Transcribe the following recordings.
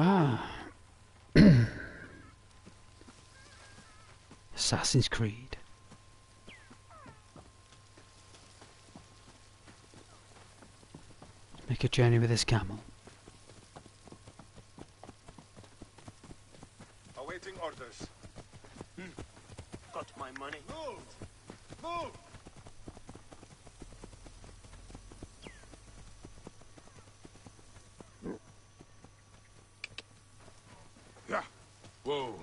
Ah. Assassin's Creed. Make a journey with this camel. Awaiting orders. Got my money. Move! Move! Yeah. Whoa.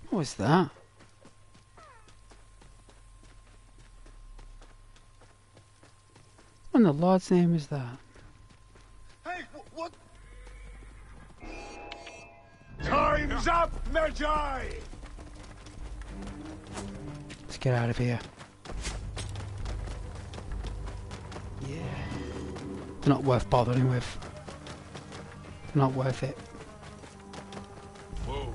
What was that? What in the Lord's name is that? Hey, what? Time's up, Magi! Let's get out of here. Yeah. They're not worth bothering with. Not worth it. Whoa.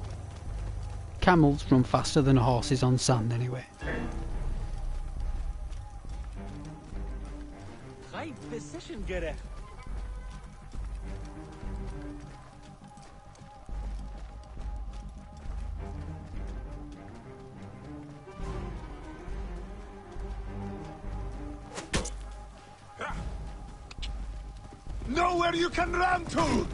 Camels run faster than horses on sand anyway. Right position gerecht. Nowhere you can run to!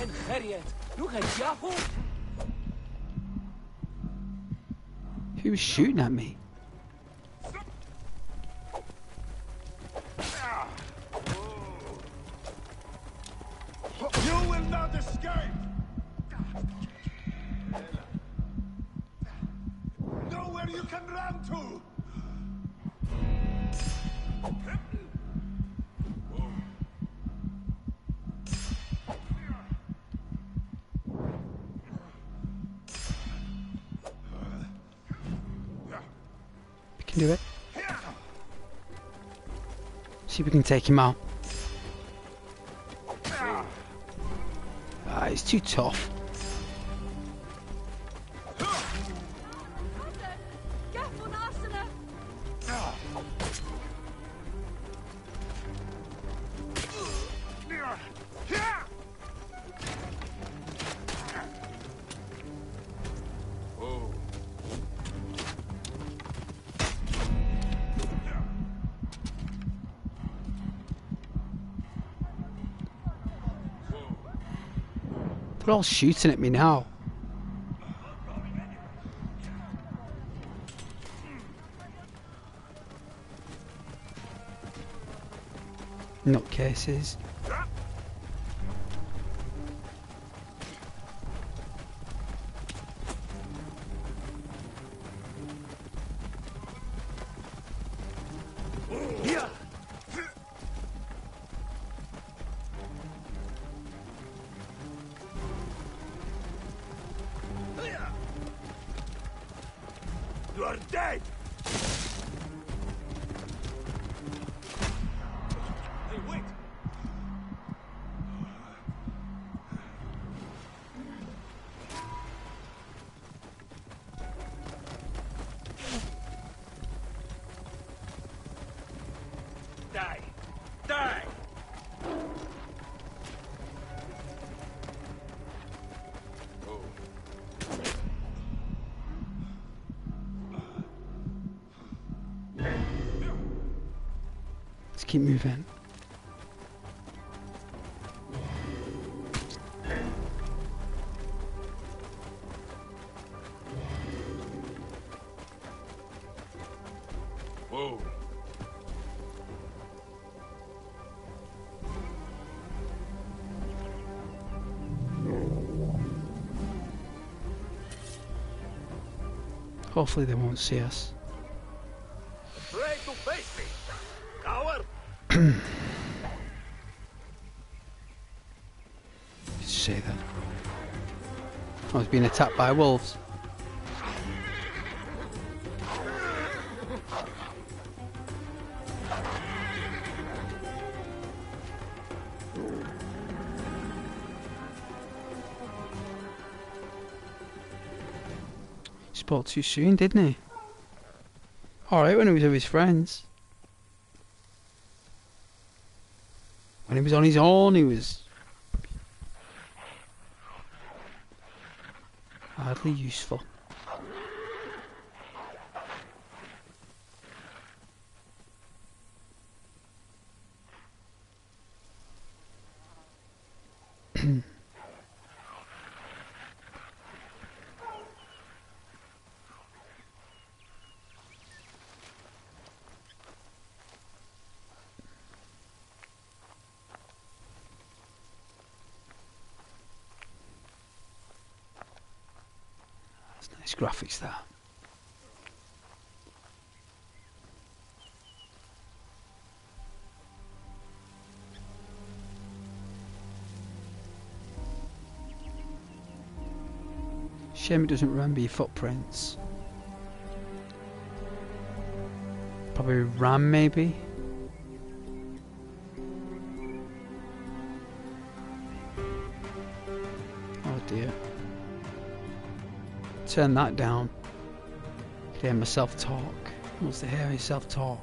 En Harriet, look at Yahoo! Who was shooting at me? You will not escape! Nowhere you can run to! We can do it. See if we can take him out. Ah, he's too tough. They're all shooting at me now. Nutcases. You are dead! Hey, wait! Die! Die! Let's keep moving. Hopefully they won't see us. Afraid to face me, coward. Just say that. I was being attacked by wolves. Spoke too soon, didn't he? Alright when he was with his friends. When he was on his own, he was hardly useful. That's nice graphics there. Shame it doesn't remember your footprints. Probably ram maybe. Oh dear. Turn that down. Could hear myself talk. Wants to hear himself talk.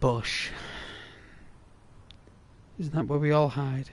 Bush. Isn't that where we all hide?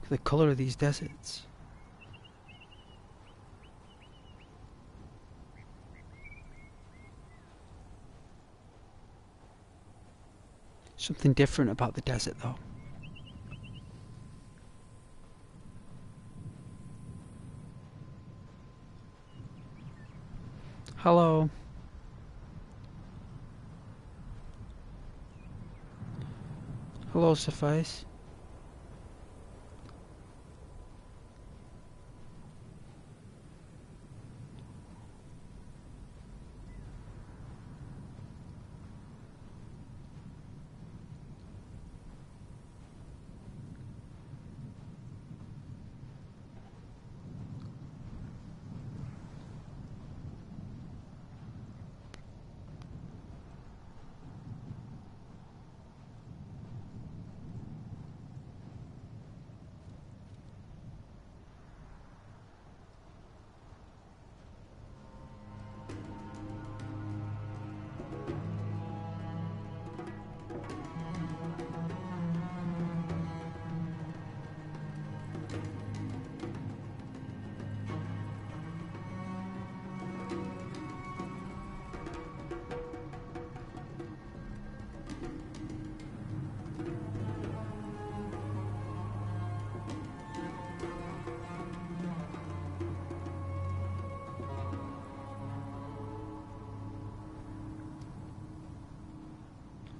The colour of these deserts. Something different about the desert though. Hello. Hello, Suffice.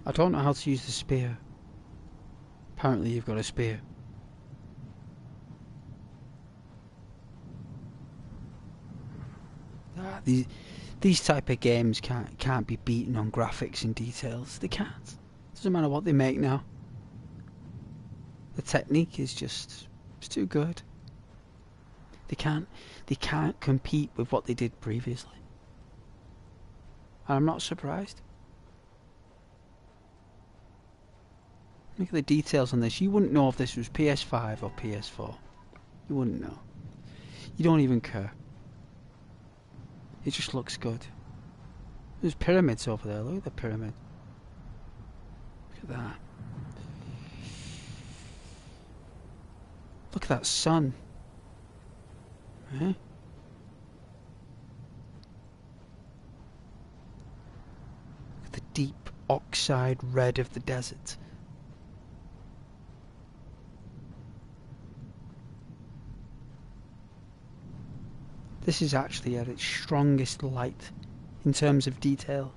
I don't know how to use the spear. Apparently you've got a spear. These type of games can't be beaten on graphics and details. They can't. Doesn't matter what they make now. The technique is just, it's too good. They can't compete with what they did previously. And I'm not surprised. Look at the details on this. You wouldn't know if this was PS5 or PS4. You wouldn't know. You don't even care. It just looks good. There's pyramids over there. Look at the pyramid. Look at that. Look at that sun. Eh? Look at the deep oxide red of the desert. This is actually at its strongest light in terms of detail.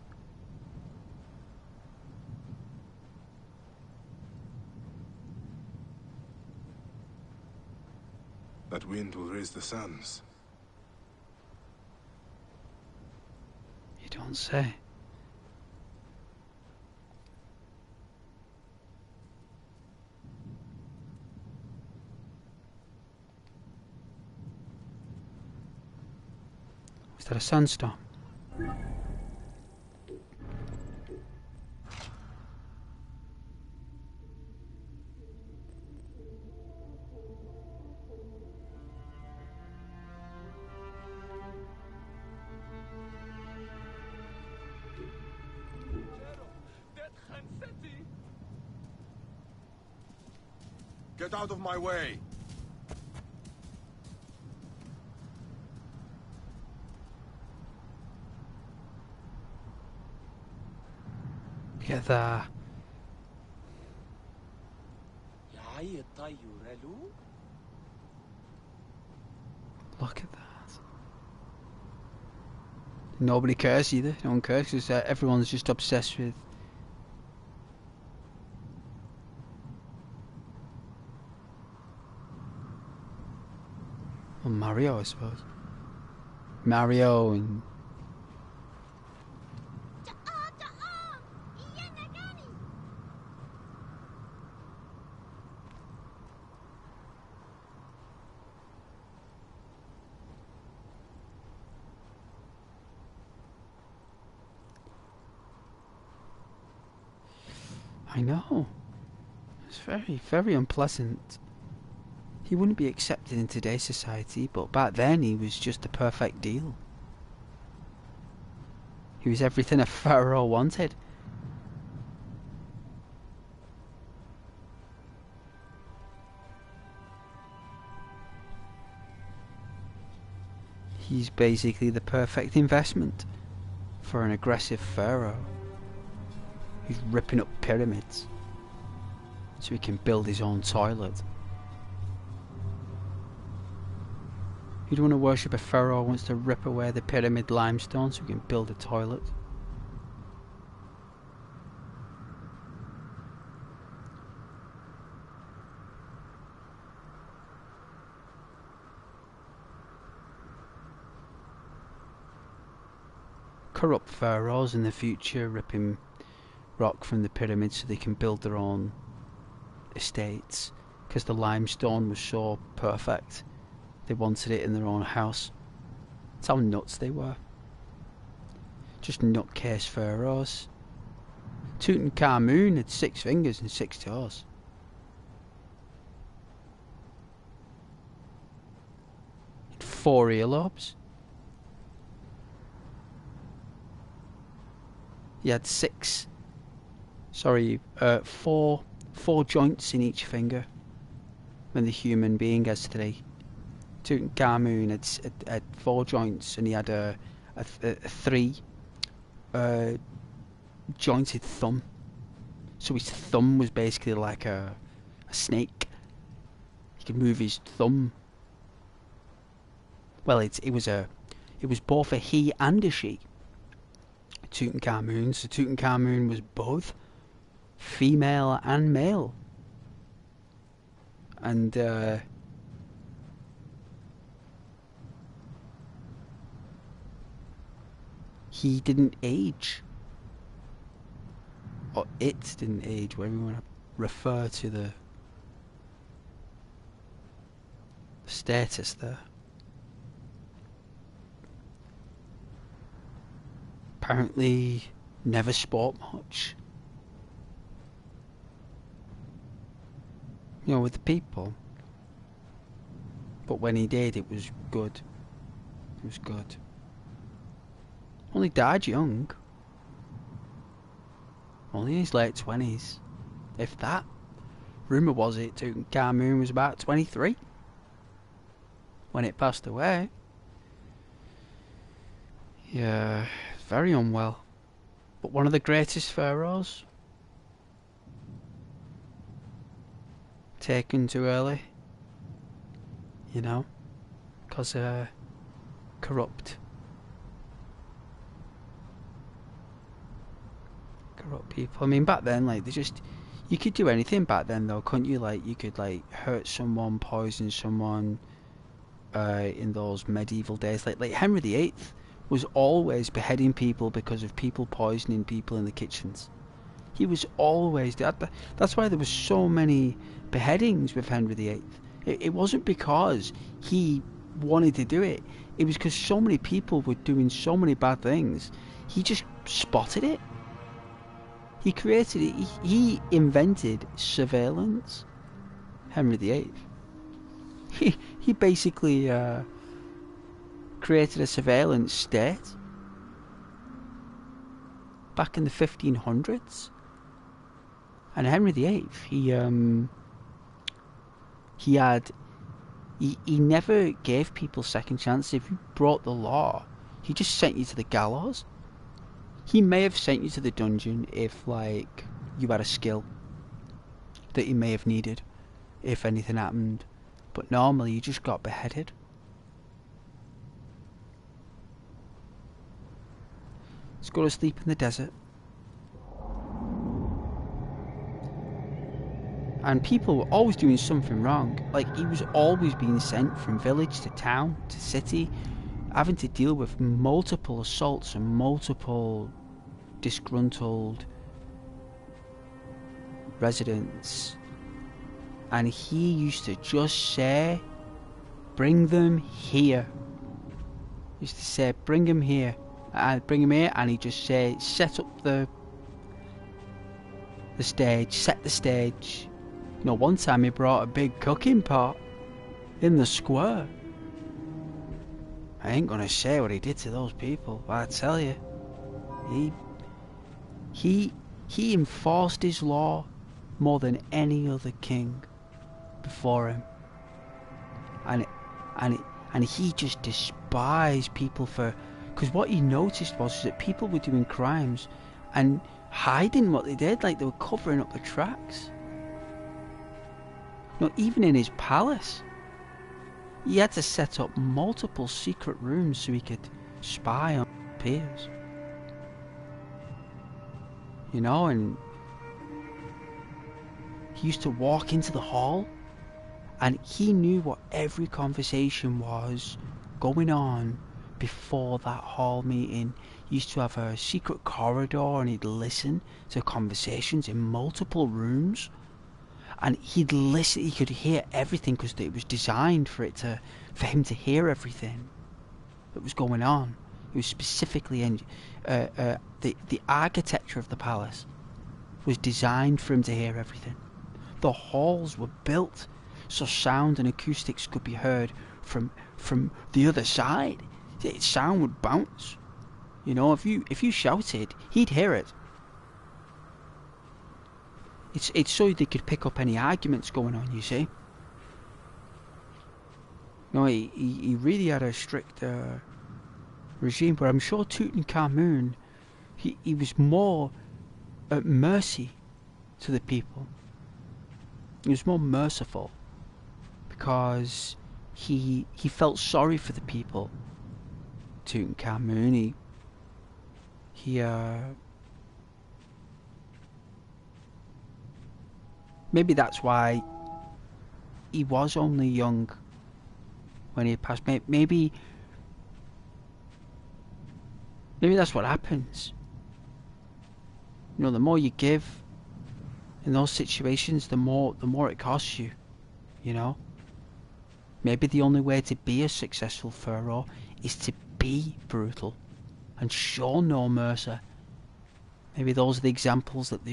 That wind will raise the sands. You don't say. Is that a sandstorm? Get out of my way! Look at that. Look at that. Nobody cares either. No one cares because everyone's just obsessed with. Well, Mario, I suppose. Mario and. I know. It's very, very unpleasant. He wouldn't be accepted in today's society, but back then he was just the perfect deal. He was everything a pharaoh wanted. He's basically the perfect investment for an aggressive pharaoh. He's ripping up pyramids so he can build his own toilet. You don't want to worship a pharaoh who wants to rip away the pyramid limestone so he can build a toilet. Corrupt pharaohs in the future ripping rock from the pyramids so they can build their own estates because the limestone was so perfect they wanted it in their own house. That's how nuts they were. Just nutcase pharaohs. Tutankhamun had 6 fingers and 6 toes. He had 4 earlobes. He had 4 joints in each finger, when the human being has 3. Tutankhamun had 4 joints, and he had a 3 jointed thumb. So his thumb was basically like a snake. He could move his thumb. Well, it was both a he and a she. Tutankhamun. So Tutankhamun was both. female and male. And he didn't age. Or it didn't age, whatever you want to refer to the status there. Apparently never spoke much. You know, with the people. But when he did, it was good. It was good. Only died young. Only in his late 20s. If that. Rumour was it Tutankhamun was about 23 when it passed away. Yeah, very unwell. But one of the greatest pharaohs. Taken too early. You know? Because corrupt. Corrupt people. I mean, back then, like, you could do anything back then, though, couldn't you? Like, you could, like, hurt someone, poison someone, in those medieval days. Like Henry VIII was always beheading people because of people poisoning people in the kitchens. He was always... That's why there were so many beheadings with Henry VIII. It wasn't because he wanted to do it. It was because so many people were doing so many bad things. He just spotted it. He created it. He invented surveillance. Henry VIII. He basically created a surveillance state back in the 1500s. And Henry VIII, he never gave people second chances. If you broke the law, he just sent you to the gallows. He may have sent you to the dungeon if, like, you had a skill that he may have needed, if anything happened. But normally you just got beheaded. Let's go to sleep in the desert. And people were always doing something wrong. Like, he was always being sent from village to town to city, having to deal with multiple assaults and multiple disgruntled residents. And he used to just say, bring them here. He used to say, bring them here. And bring them here, and he'd just say, set up the stage, set the stage. You know, one time he brought a big cooking pot in the square. I ain't gonna say what he did to those people, but I tell you, he enforced his law more than any other king before him, and he just despised people for, because what he noticed was that people were doing crimes and hiding what they did, like they were covering up the tracks. You know, even in his palace, he had to set up multiple secret rooms so he could spy on peers. You know, and he used to walk into the hall and he knew what every conversation was going on before that hall meeting. He used to have a secret corridor and he'd listen to conversations in multiple rooms. And he'd listen, he could hear everything because it was designed for him to hear everything that was going on. It was specifically the architecture of the palace was designed for him to hear everything. The halls were built so sound and acoustics could be heard from the other side. Sound would bounce. You know, if you shouted, he'd hear it. It's so they could pick up any arguments going on, you see. No, he really had a strict regime, but I'm sure Tutankhamun, he was more at mercy to the people. He was more merciful because he felt sorry for the people. Tutankhamun, Maybe that's why he was only young when he passed. Maybe that's what happens. You know, the more you give in those situations, the more it costs you. You know, maybe the only way to be a successful pharaoh is to be brutal and show no mercy. Maybe those are the examples that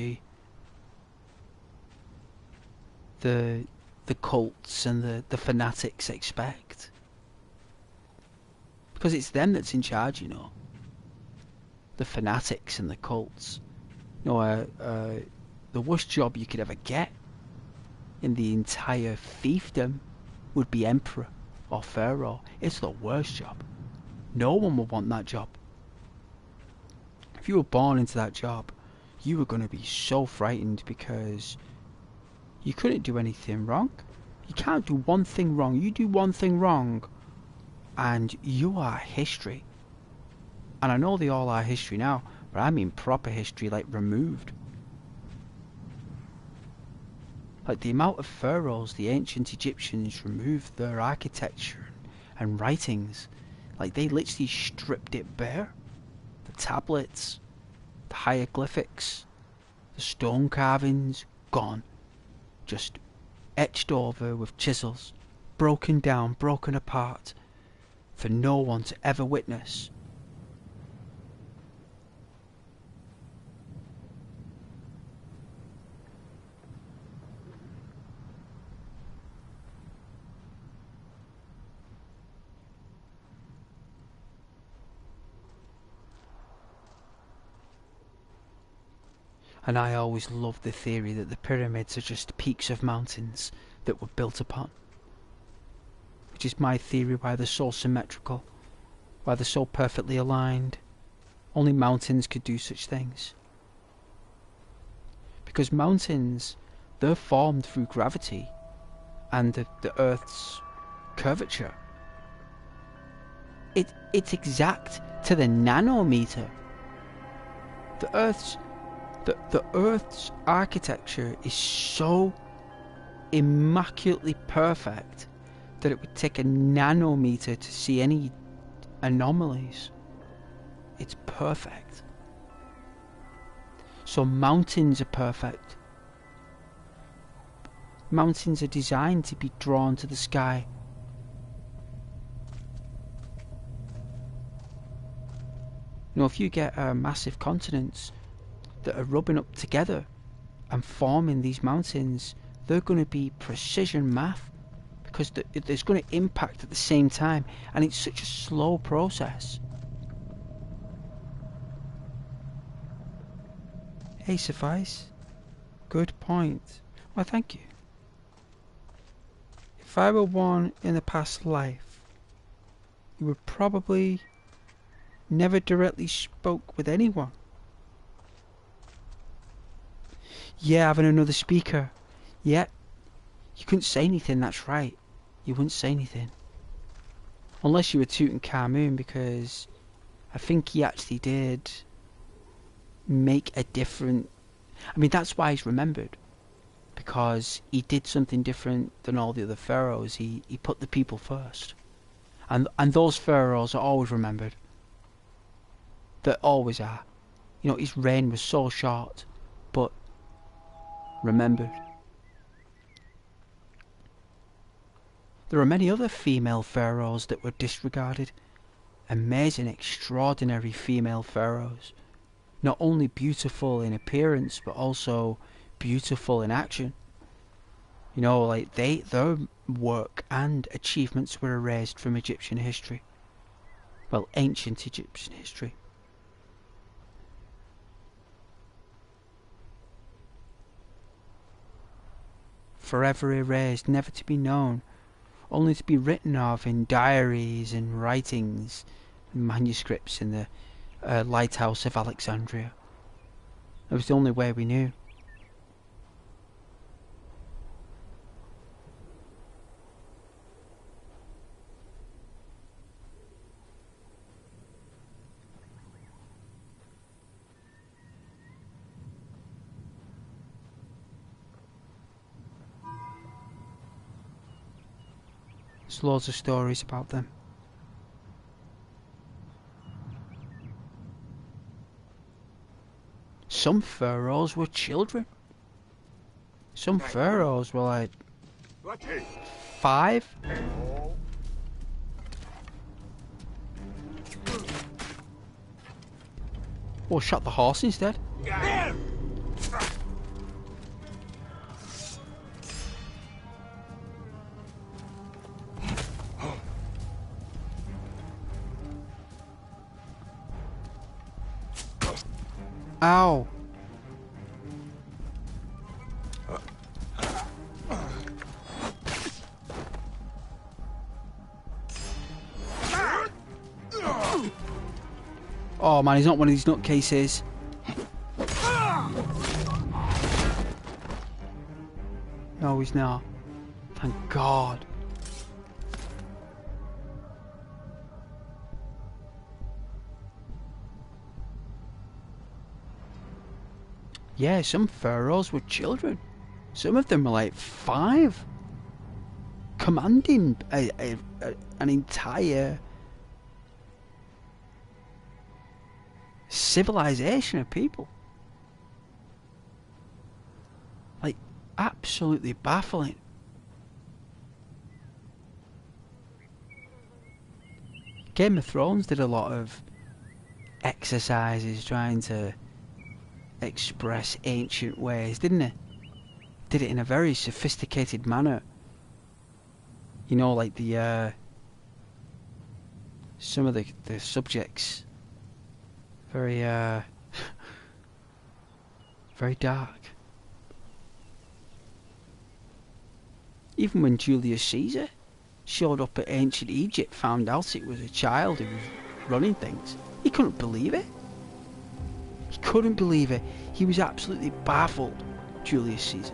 the cults and the fanatics expect. Because it's them that's in charge, you know. The fanatics and the cults. You know, the worst job you could ever get in the entire fiefdom would be emperor or pharaoh. It's the worst job. No one would want that job. If you were born into that job, you were going to be so frightened because you couldn't do anything wrong. You can't do one thing wrong. You do one thing wrong and you are history. And I know they all are history now, but I mean proper history, like removed. Like the amount of pharaohs the ancient Egyptians removed their architecture and writings. Like they literally stripped it bare. The tablets, the hieroglyphics, the stone carvings, gone. Just etched over with chisels, broken down, broken apart, for no one to ever witness. And I always loved the theory that the pyramids are just peaks of mountains that were built upon. Which is my theory why they're so symmetrical, why they're so perfectly aligned. Only mountains could do such things. Because mountains, they're formed through gravity and the Earth's curvature. It's exact to the nanometer. The Earth's architecture is so immaculately perfect that it would take a nanometer to see any anomalies. It's perfect. So mountains are perfect. Mountains are designed to be drawn to the sky. You know, if you get massive continents that are rubbing up together and forming these mountains, they're going to be precision math because there's going to impact at the same time, and it's such a slow process. Hey, Suffice. Good point. Well, thank you. If I were one in a past life, you would probably never directly spoke with anyone. Yeah, having another speaker. Yeah. You couldn't say anything, that's right. You wouldn't say anything. Unless you were Tutankhamun, because I think he actually did make a different... I mean, that's why he's remembered. Because he did something different than all the other pharaohs. He put the people first. And those pharaohs are always remembered. They always are. You know, his reign was so short, but remembered. There are many other female pharaohs that were disregarded. Amazing, extraordinary female pharaohs. Not only beautiful in appearance, but also beautiful in action. You know, like their work and achievements were erased from Egyptian history. Well, ancient Egyptian history. Forever erased, never to be known, only to be written of in diaries and writings and manuscripts in the lighthouse of Alexandria. It was the only way we knew. There's loads of stories about them. Some pharaohs were children. Some pharaohs were like 5. Or shot the horse instead. Ow. Oh man, he's not one of these nutcases. No, he's not. Thank God. Yeah, some pharaohs were children. Some of them were like 5. Commanding an entire civilization of people. Like, absolutely baffling. Game of Thrones did a lot of exercises trying to express ancient ways, didn't it? Did it in a very sophisticated manner. You know, like the some of the subjects very very dark. Even when Julius Caesar showed up at ancient Egypt, found out it was a child who was running things, he couldn't believe it. He couldn't believe it. He was absolutely baffled, Julius Caesar.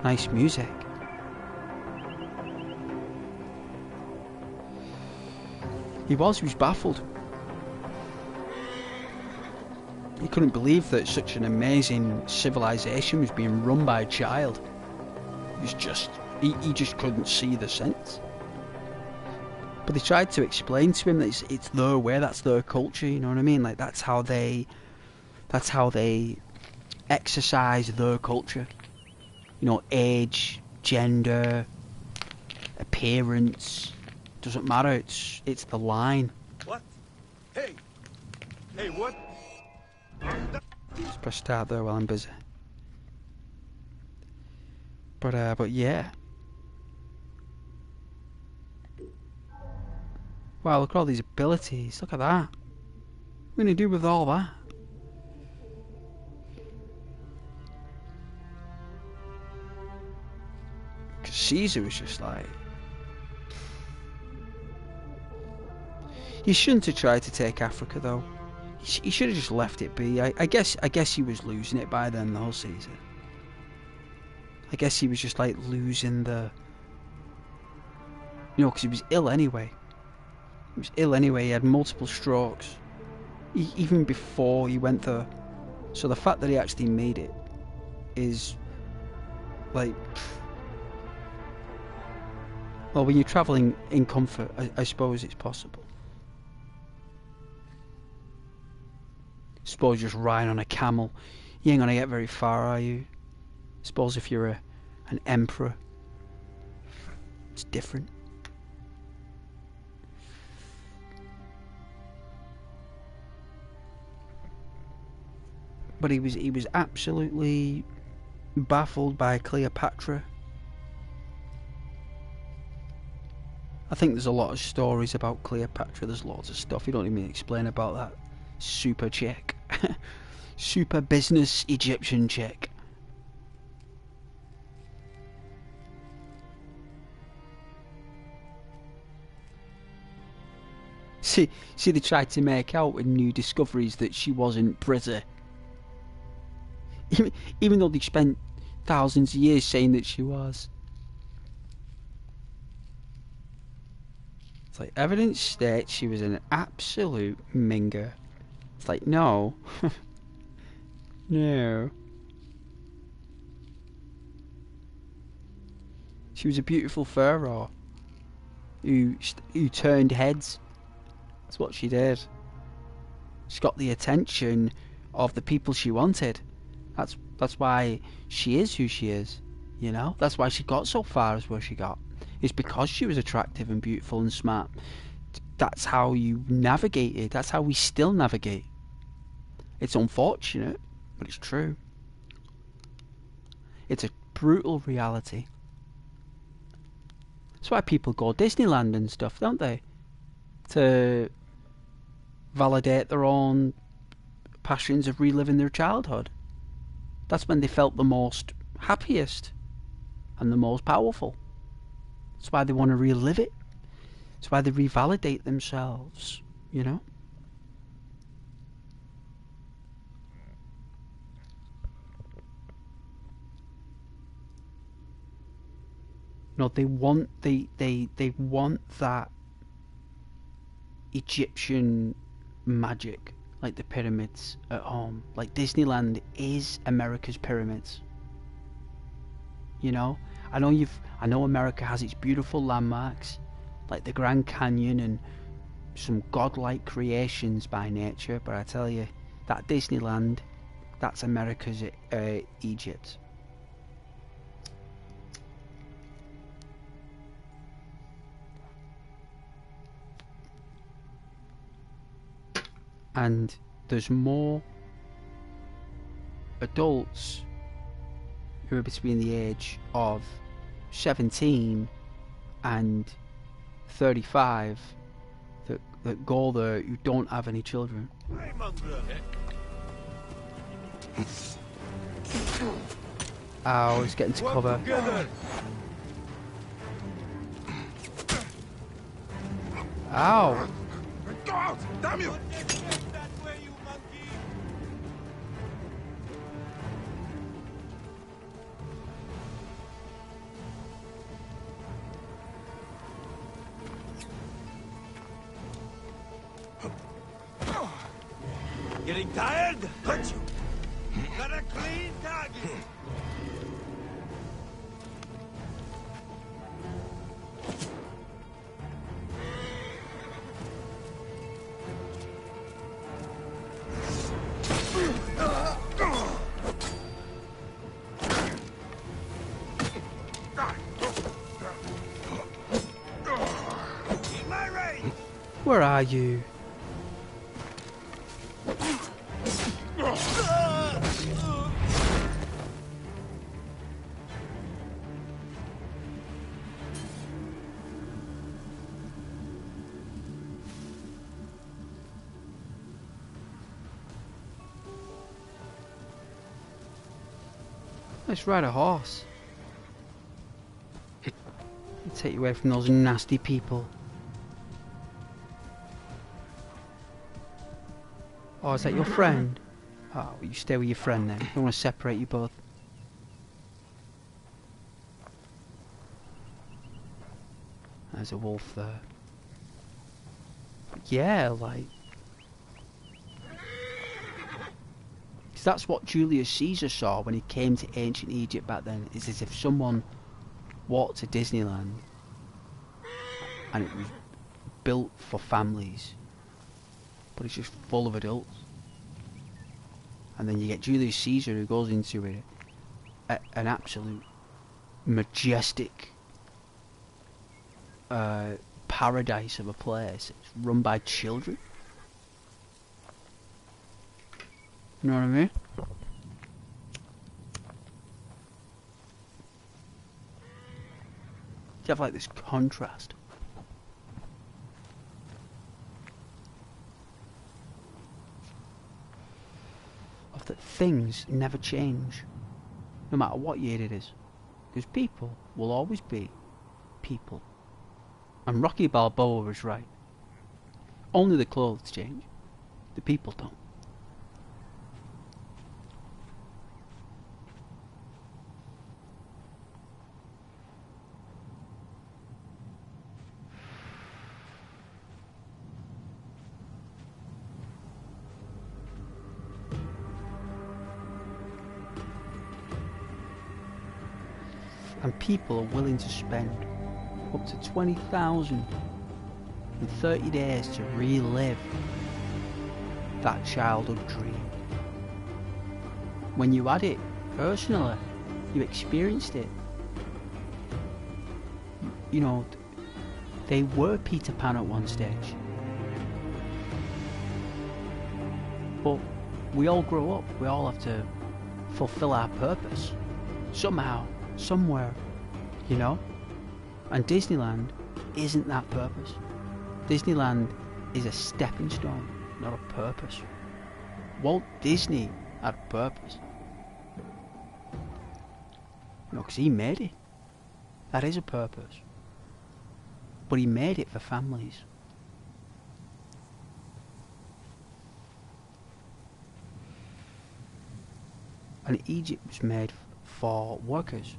Nice music. He was baffled. He couldn't believe that such an amazing civilization was being run by a child. He just couldn't see the sense. But they tried to explain to him that it's their way, that's their culture, you know what I mean? Like that's how they exercise their culture. You know, age, gender, appearance, doesn't matter, it's the line. What? Hey! Hey, what? Just press start there while I'm busy. But yeah. Wow, look at all these abilities. Look at that. What are we gonna do with all that? Because Caesar was just like... He shouldn't have tried to take Africa though. He should have just left it be. I guess he was losing it by then though, Caesar. I guess he was just like losing the... You know, because he was ill anyway. He was ill anyway, he had multiple strokes. Even before he went there. So the fact that he actually made it is... like... Well, when you're travelling in comfort, I suppose it's possible. Suppose just riding on a camel, you ain't gonna get very far, are you? Suppose if you're an emperor, it's different. But he was absolutely baffled by Cleopatra. I think there's a lot of stories about Cleopatra. There's lots of stuff. You don't even explain about that super chick. Super business Egyptian chick. See, they tried to make out with new discoveries that she wasn't pretty. Even though they spent thousands of years saying that she was. It's like, evidence states she was an absolute minger. It's like, no. No. She was a beautiful pharaoh who turned heads. That's what she did. She got the attention of the people she wanted. That's why she is who she is. You know, that's why she got so far as where she got. It's because she was attractive and beautiful and smart. That's how you navigated. That's how we still navigate. It's unfortunate, but it's true. It's a brutal reality. That's why people go Disneyland and stuff, don't they? To validate their own passions of reliving their childhood. That's when they felt the most happiest and the most powerful. That's why they want to relive it. That's why they revalidate themselves, you know? No, they want they want that Egyptian magic, like the pyramids at home. Like Disneyland is America's pyramids. You know? I know America has its beautiful landmarks, like the Grand Canyon and some godlike creations by nature, but I tell you, that Disneyland, that's America's Egypt. And there's more adults who are between the age of 17 and 35 that go there who don't have any children. Ow, it's getting to cover. Together. Ow! Go out! Damn you! That way, you monkey! Getting tired? Got you. Got a clean target. In my range. Where are you? Let's ride a horse. Take you away from those nasty people. Oh, is that your friend? Oh, well, you stay with your friend then. I don't want to separate you both. There's a wolf there. But yeah, like... 'cause that's what Julius Caesar saw when he came to ancient Egypt back then. It's as if someone walked to Disneyland and it was built for families, but it's just full of adults. And then you get Julius Caesar who goes into it, an absolute majestic paradise of a place. It's run by children. You know what I mean? You have like this contrast. Of that things never change, no matter what year it is. Because people will always be people. And Rocky Balboa was right. Only the clothes change. The people don't. And people are willing to spend up to 20,000 in 30 days to relive that childhood dream. When you had it personally, you experienced it. You know, they were Peter Pan at one stage. But we all grow up, we all have to fulfill our purpose. Somehow, somewhere, you know? And Disneyland isn't that purpose. Disneyland is a stepping stone, not a purpose. Walt Disney had a purpose. You know, because he made it. That is a purpose. But he made it for families. And Egypt was made for workers.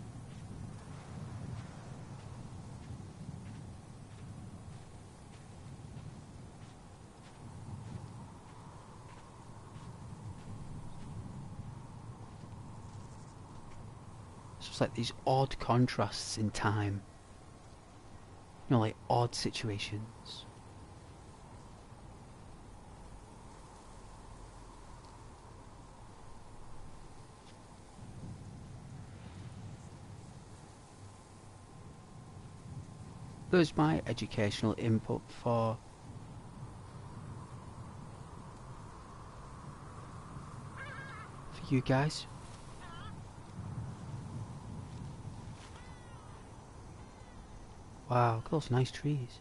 So it's like these odd contrasts in time. You know, like odd situations. There's my educational input for you guys. Wow, look at those nice trees.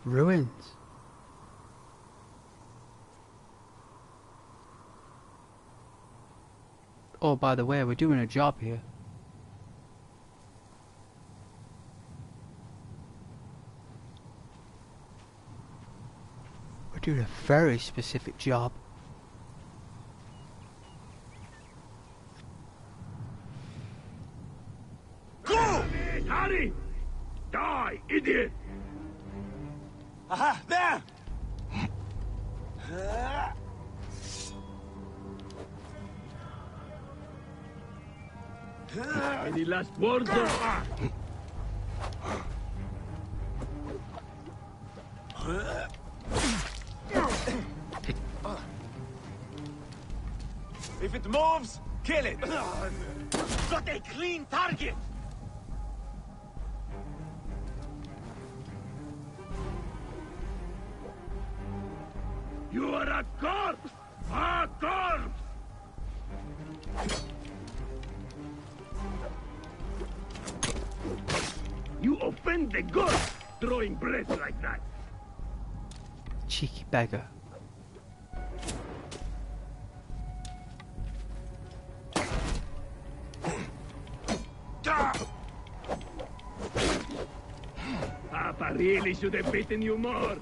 Ruins. Oh, by the way, we're doing a job here. We're doing a very specific job. Go! Hurry! Die, idiot! Aha, there! Any last words or... If it moves, kill it! Got a clean target! You are a corpse! A corpse! You offend the gods, throwing breath like that. Cheeky beggar. Papa really should have beaten you more.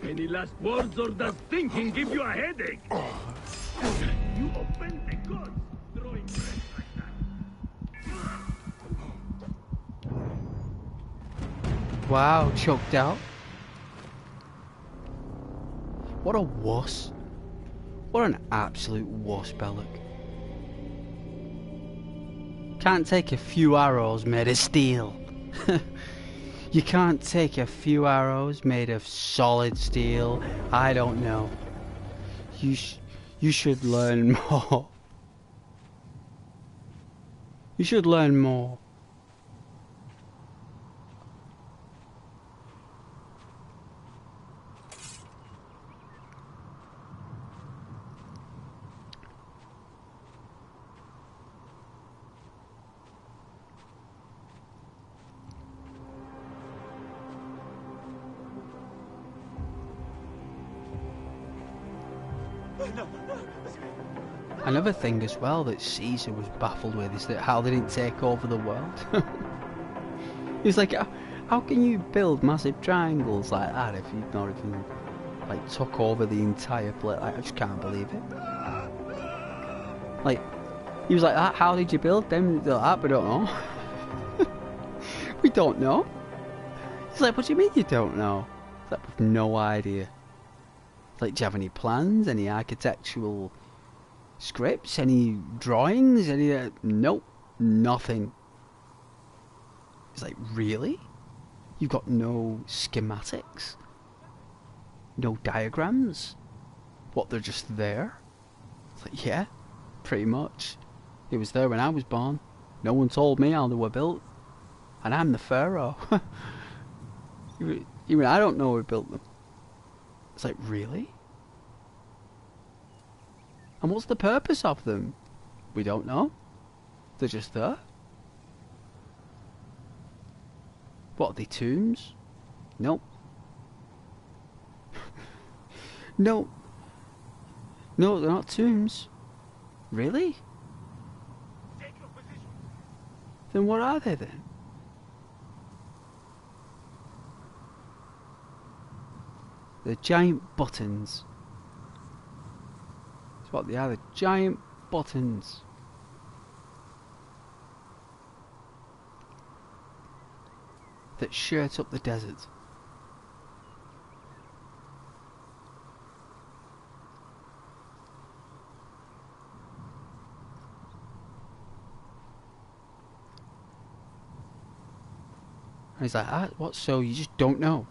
Any last words or does thinking give you a headache? You offend the gods, throwing breath like that. Wow, choked out. What a wuss. What an absolute wuss, Belloc. Can't take a few arrows made of steel. You can't take a few arrows made of solid steel. I don't know. You should learn more. You should learn more. no. Another thing as well that Caesar was baffled with is that how they didn't take over the world. He's like, how can you build massive triangles like that if you've not even like took over the entire place? Like, I just can't believe it. Like, he was like, how did you build them? They're like, we don't know. We don't know. He's like, what do you mean you don't know? It's like, we've no idea. Like, do you have any plans? Any architectural scripts? Any drawings? Any? Nope, nothing. He's like, really? You've got no schematics? No diagrams? What, they're just there? It's like, yeah, pretty much. It was there when I was born. No one told me how they were built. And I'm the pharaoh. Even I don't know who built them. It's like, really? And what's the purpose of them? We don't know. They're just there. What, are they tombs? Nope. No. No, they're not tombs. Really? Take your position. Then what are they then? They're giant buttons. That's what they are, they're giant buttons. That shirt up the desert. And he's like, what? So you just don't know?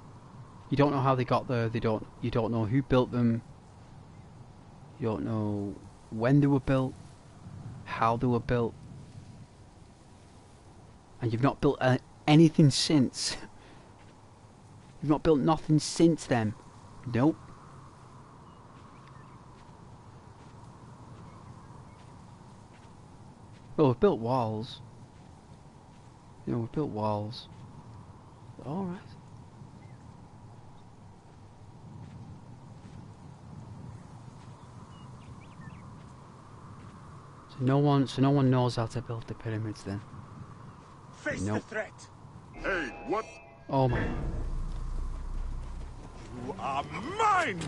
You don't know how they got there. You don't know who built them. You don't know when they were built, how they were built, and you've not built anything since. You've not built nothing since then. Nope. Well, we've built walls. You know, we've built walls. All right. No one knows how to build the pyramids then. Face Nope. the threat. Hey, what? Oh my. You are mine.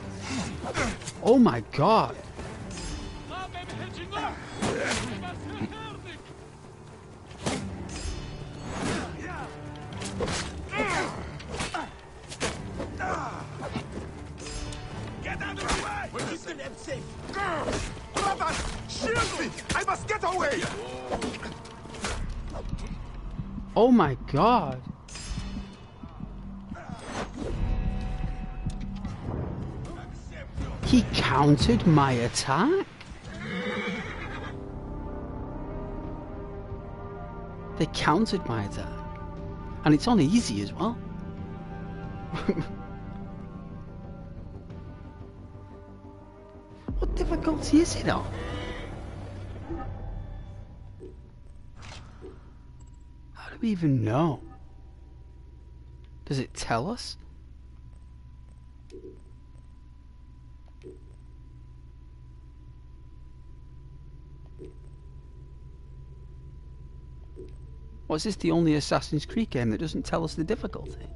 Oh my god. Get out of the way. We're keeping them safe. Brothers, shield me. I must get away. Oh my god. He countered my attack? They countered my attack. And it's on easy as well. What difficulty is it on? How do we even know? Does it tell us? Or is this the only Assassin's Creed game that doesn't tell us the difficulty?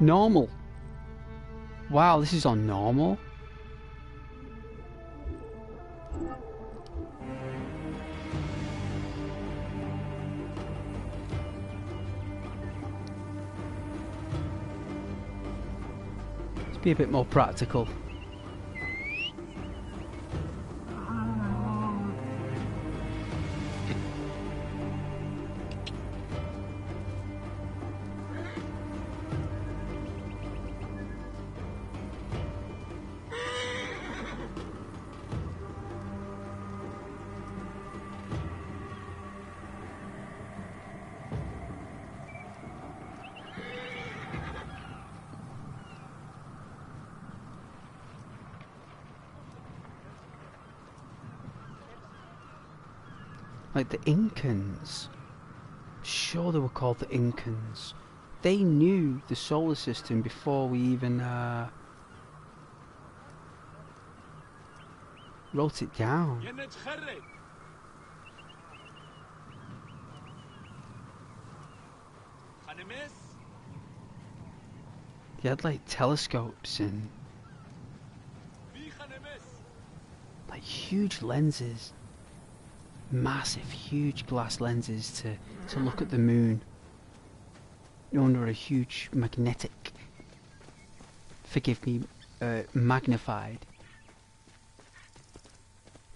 Normal. Wow, this is on normal. Let's be a bit more practical. Like the Incans. Sure they were called the Incans. They knew the solar system before we even wrote it down. They had like telescopes and like huge lenses, massive, huge glass lenses to look at the moon under a huge magnetic, forgive me, magnified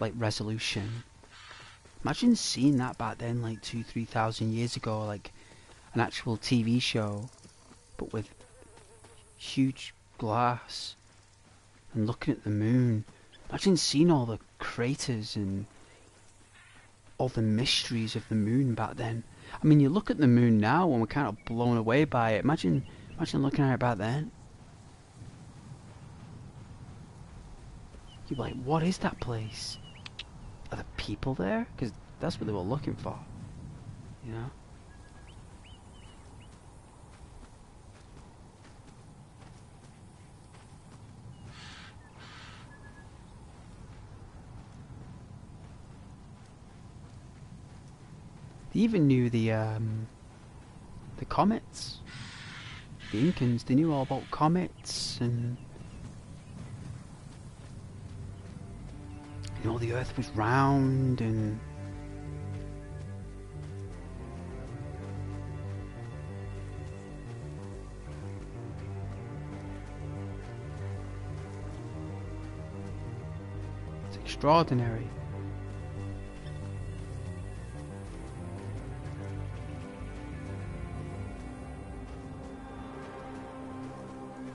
like resolution. Imagine seeing that back then, like 2,000-3,000 years ago, like an actual TV show, but with huge glass and looking at the moon. Imagine seeing all the craters and all the mysteries of the moon back then. I mean, you look at the moon now and we're kind of blown away by it. Imagine looking at it back then. You'd be like, what is that place? Are there people there? Because that's what they were looking for, you know? They even knew the comets. The Incans, they knew all about comets, and you know, the Earth was round, and it's extraordinary.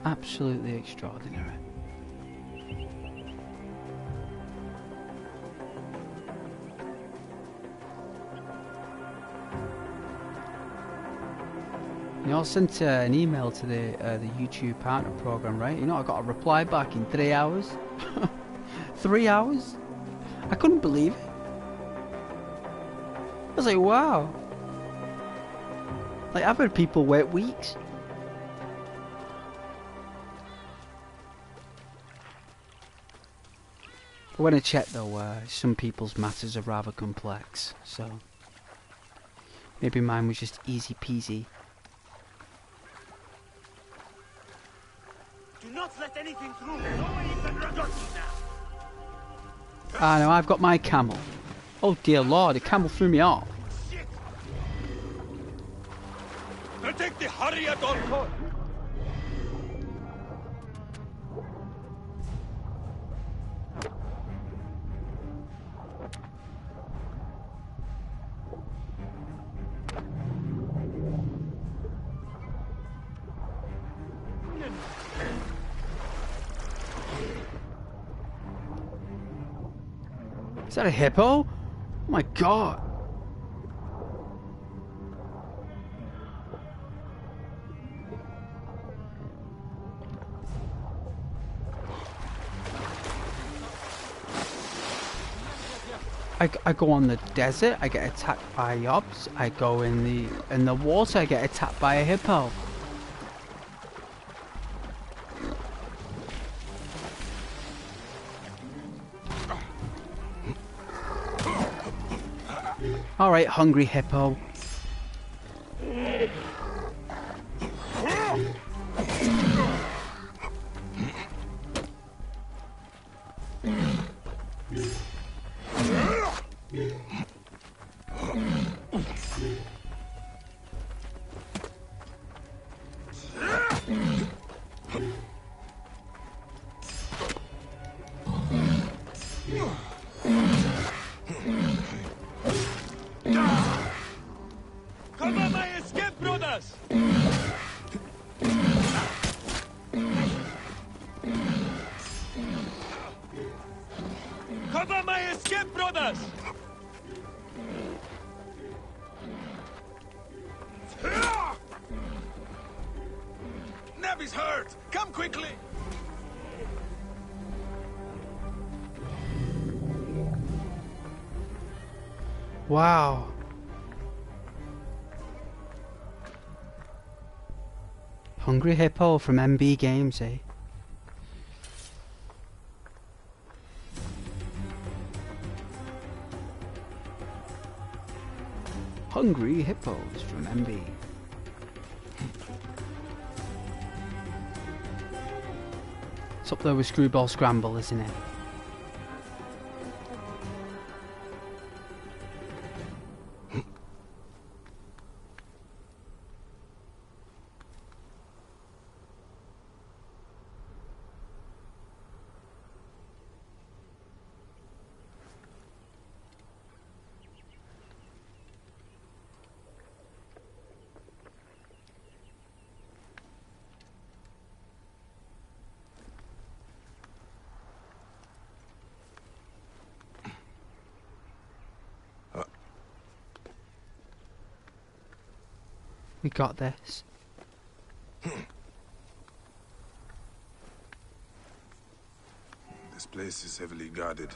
Absolutely extraordinary. You know, I sent an email to the YouTube partner program, right? You know, I got a reply back in 3 hours. 3 hours? I couldn't believe it. I was like, wow. Like, I've had people wait weeks. When I checked though, some people's matters are rather complex, so maybe mine was just easy peasy. Do not let anything through. No way you can run us now. Ah no, I've got my camel. Oh dear lord, a camel threw me off. Shit. Take the hurry at all costs. Is that a hippo? Oh my god. I go on the desert, I get attacked by yobs. I go in the water, I get attacked by a hippo. Alright, hungry hippo. Cover my escape, brothers! Cover my escape, brothers! Nevi's hurt. Come quickly. Wow. Hungry hippo from MB Games, eh? Hungry hippos from MB. It's up there with Screwball Scramble, isn't it? We got this. This place is heavily guarded.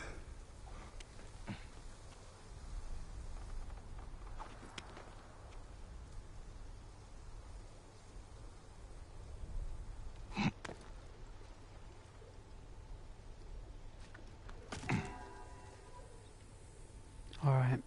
All right.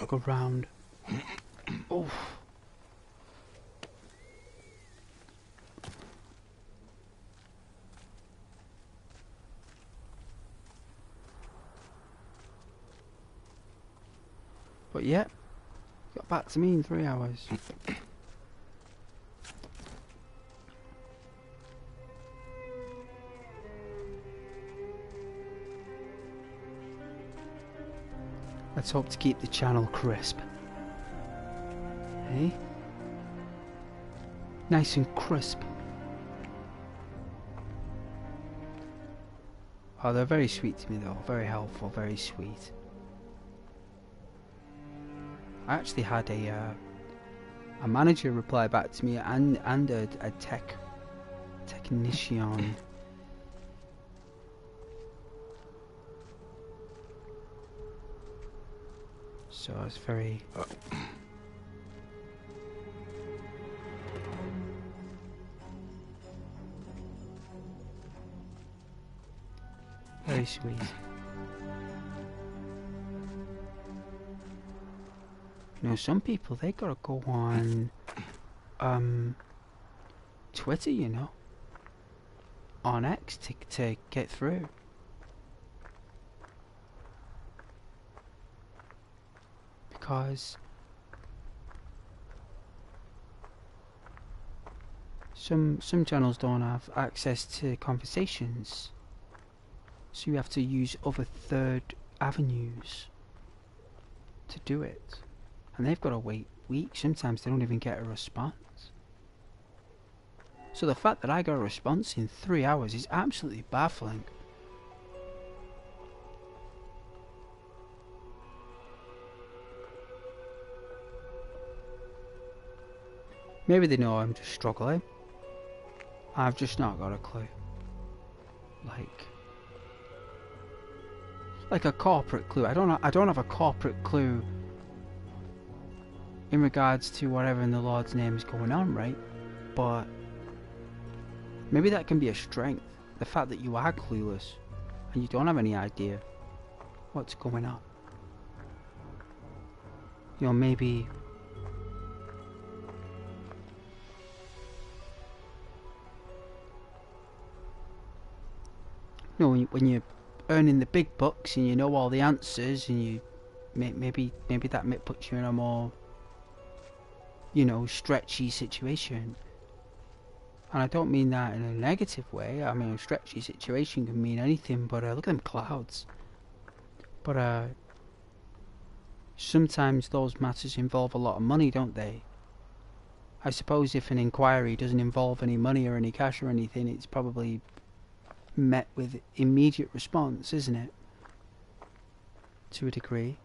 Go round. Oh. But yeah, got back to me in 3 hours. Let's hope to keep the channel crisp. Hey? Nice and crisp. Oh, they're very sweet to me though. Very helpful, very sweet. I actually had a manager reply back to me and a technician. So it's very very sweet. You know, some people, they gotta go on Twitter, you know, on X to get through. Because some channels don't have access to conversations, so you have to use other third avenues to do it, and they've got to wait weeks. Sometimes they don't even get a response. So the fact that I got a response in 3 hours is absolutely baffling. Maybe they know I'm just struggling. I've just not got a clue. Like a corporate clue. I don't have a corporate clue in regards to whatever in the Lord's name is going on, right? But maybe that can be a strength. The fact that you are clueless and you don't have any idea what's going on. You know, maybe you know, when you're earning the big bucks and you know all the answers, and you maybe that puts you in a more, you know, stretchy situation. And I don't mean that in a negative way. I mean, a stretchy situation can mean anything, but look at them clouds. But sometimes those matters involve a lot of money, don't they? I suppose if an inquiry doesn't involve any money or any cash or anything, it's probably met with immediate response, isn't it? To a degree.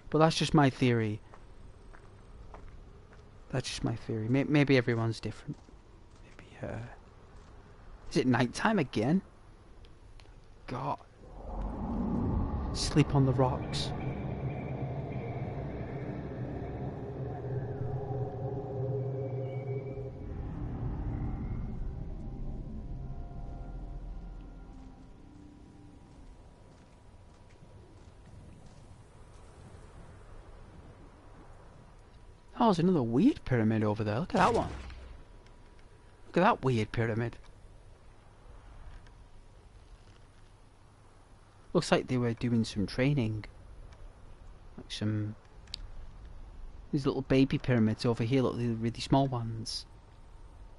But that's just my theory. That's just my theory. Maybe everyone's different. Maybe, is it nighttime again? God. Sleep on the rocks. Oh, there's another weird pyramid over there. Look at that one. Look at that weird pyramid. Looks like they were doing some training. Like some... These little baby pyramids over here, look, the really small ones.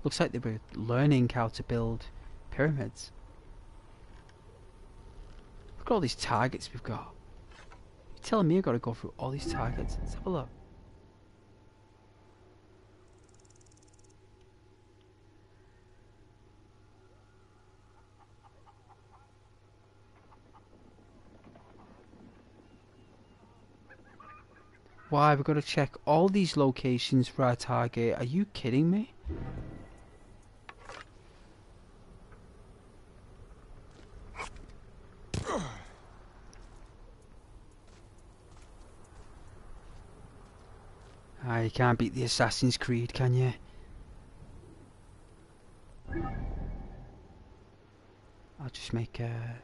Looks like they were learning how to build pyramids. Look at all these targets we've got. You're telling me I've got to go through all these targets? Let's have a look. Why, we've got to check all these locations for our target. Are you kidding me? Ah, you can't beat the Assassin's Creed, can you? I'll just make a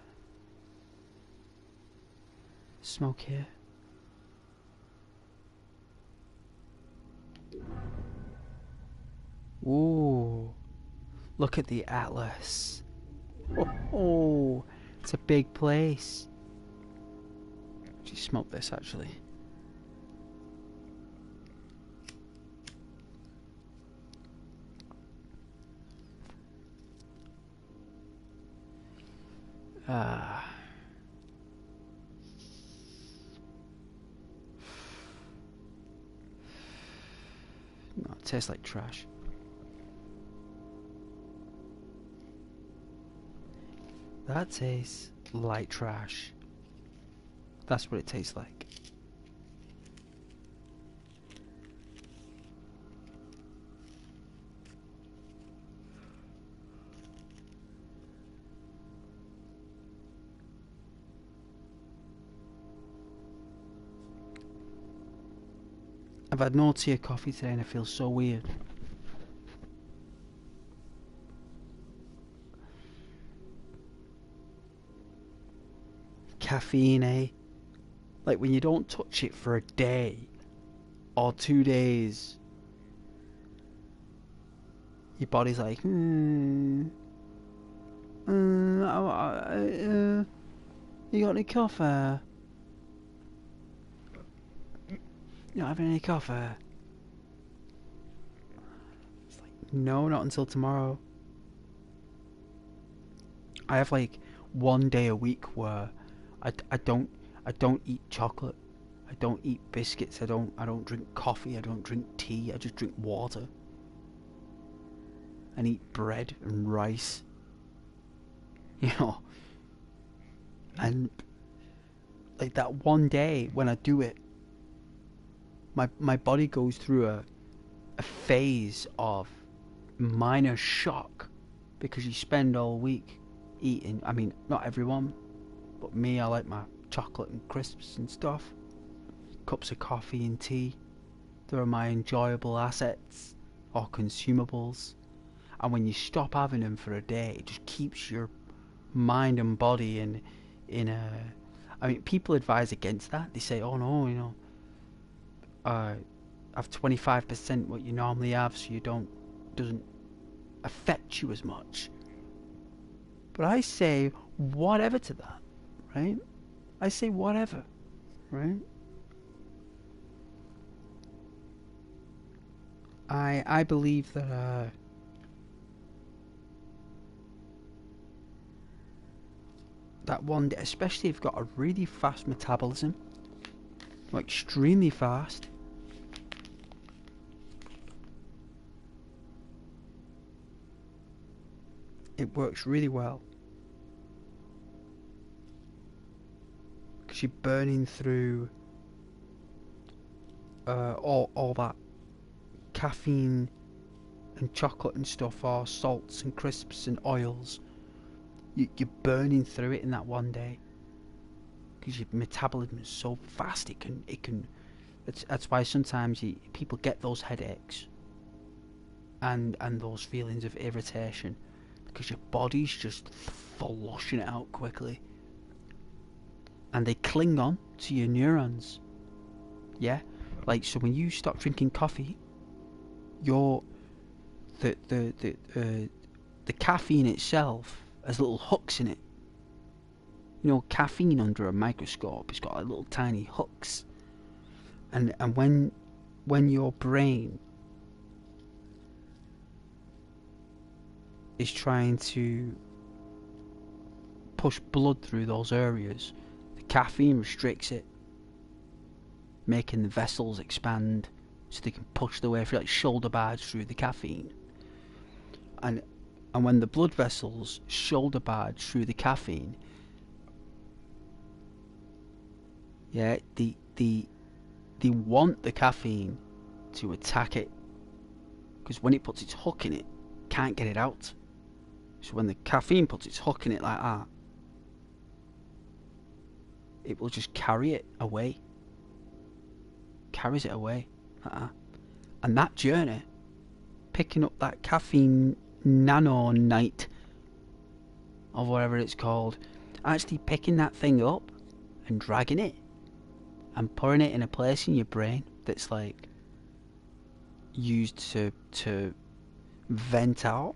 smoke here. Ooh, look at the atlas. Oh, it's a big place. Just smoke this actually. No, it tastes like trash. That tastes like trash. That's what it tastes like. I've had no tea or coffee today and I feel so weird. Caffeine, eh? Like when you don't touch it for a day or 2 days, your body's like, you got any coffee? You not having any coffee? It's like, no, not until tomorrow. I have like 1 day a week where I don't eat chocolate. I don't eat biscuits. I don't drink coffee. I don't drink tea. I just drink water. And eat bread and rice. You know. And like that 1 day when I do it, my body goes through a phase of minor shock because you spend all week eating. I mean, not everyone, but me, I like my chocolate and crisps and stuff. Cups of coffee and tea. They're my enjoyable assets or consumables. And when you stop having them for a day, it just keeps your mind and body in a... I mean, people advise against that. They say, oh no, you know, have 25% what you normally have so you doesn't affect you as much. But I say whatever to that, right? I say whatever, right? I believe that that 1 day, especially if you've got a really fast metabolism, like extremely fast, it works really well because you're burning through all that caffeine and chocolate and stuff, or salts and crisps and oils. You're burning through it in that 1 day. because your metabolism is so fast. It can. That's why sometimes people get those headaches and those feelings of irritation, because your body's just flushing it out quickly, and they cling on to your neurons. Yeah, like, so when you stop drinking coffee, the caffeine itself has little hooks in it. You know, caffeine under a microscope, it's got like little tiny hooks, and when your brain is trying to push blood through those areas, the caffeine restricts it, making the vessels expand so they can push their way through, like shoulder barge through the caffeine. And when the blood vessels shoulder barge through the caffeine, yeah, they want the caffeine to attack it, because when it puts its hook in it, can't get it out. So when the caffeine puts its hook in it like that, it will just carry it away. Carries it away. And that journey, picking up that caffeine nanonite, or whatever it's called, actually picking that thing up and dragging it and putting it in a place in your brain that's like used to vent out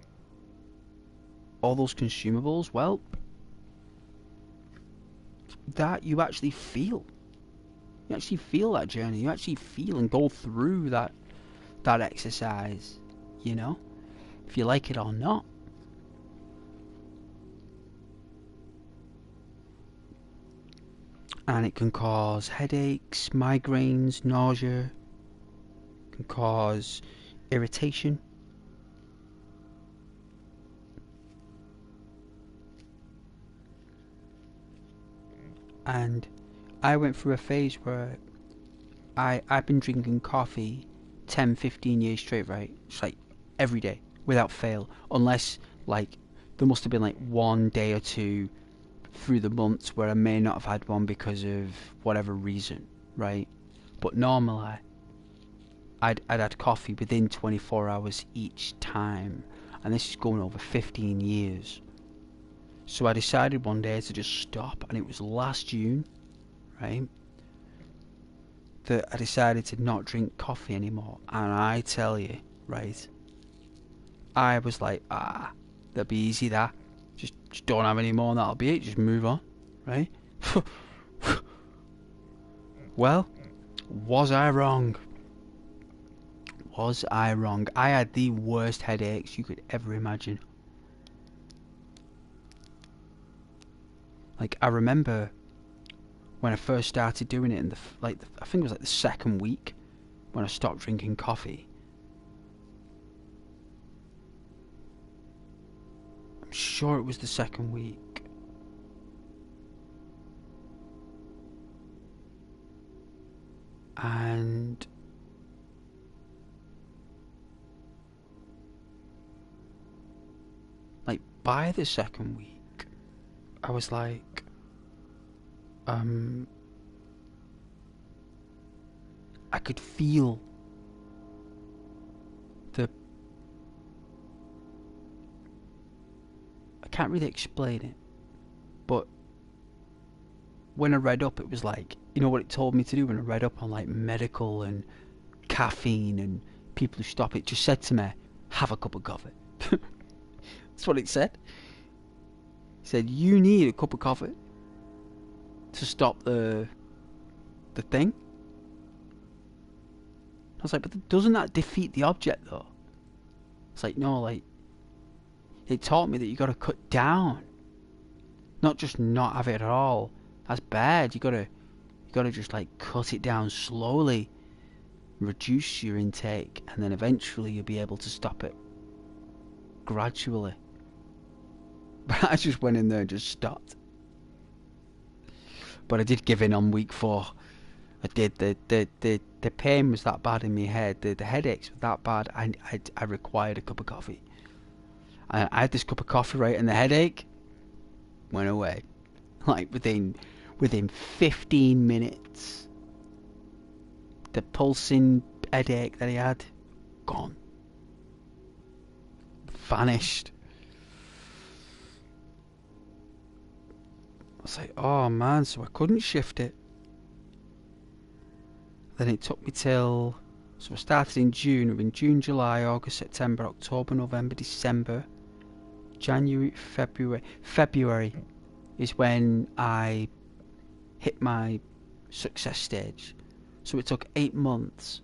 all those consumables, well, that you actually feel. You actually feel that journey. You actually feel and go through that exercise, you know, if you like it or not. And it can cause headaches, migraines, nausea. It can cause irritation. And I went through a phase where I've been drinking coffee 10-15 years straight, right? It's like every day without fail, unless like there must have been like one day or two through the months where I may not have had one because of whatever reason, right? But normally I'd had coffee within 24 hours each time, and this is going over 15 years. So I decided one day to just stop, and it was last June, right, that I decided to not drink coffee anymore. And I tell you, right, I was like, that'll be easy, that. Just don't have any more and that'll be it, just move on, right? Well, was I wrong? Was I wrong? I had the worst headaches you could ever imagine. Like, I remember when I first started doing it in I think it was like the second week when I stopped drinking coffee. I'm sure it was the second week. And like by the second week, I was like, I could feel I can't really explain it, but when I read up, it was like, you know what it told me to do when I read up on like medical and caffeine and people who stop it, just said to me, have a cup of coffee. That's what it said. It said, you need a cup of coffee to stop the thing. I was like, but doesn't that defeat the object though? It's like, no, like, it taught me that you gotta cut down, not just not have it at all. That's bad. You gotta just like cut it down slowly, reduce your intake, and then eventually you'll be able to stop it gradually. But I just went in there and just stopped. But I did give in on week 4. I did. The pain was that bad in my head. The headaches were that bad. I required a cup of coffee. And I had this cup of coffee, right, and the headache went away. Like within within 15 minutes. The pulsing headache that he had, gone. Vanished. I was like, oh man, so I couldn't shift it. Then it took me till, so I started in June. In June, July, August, September, October, November, December, January, February. February is when I hit my success stage. So it took 8 months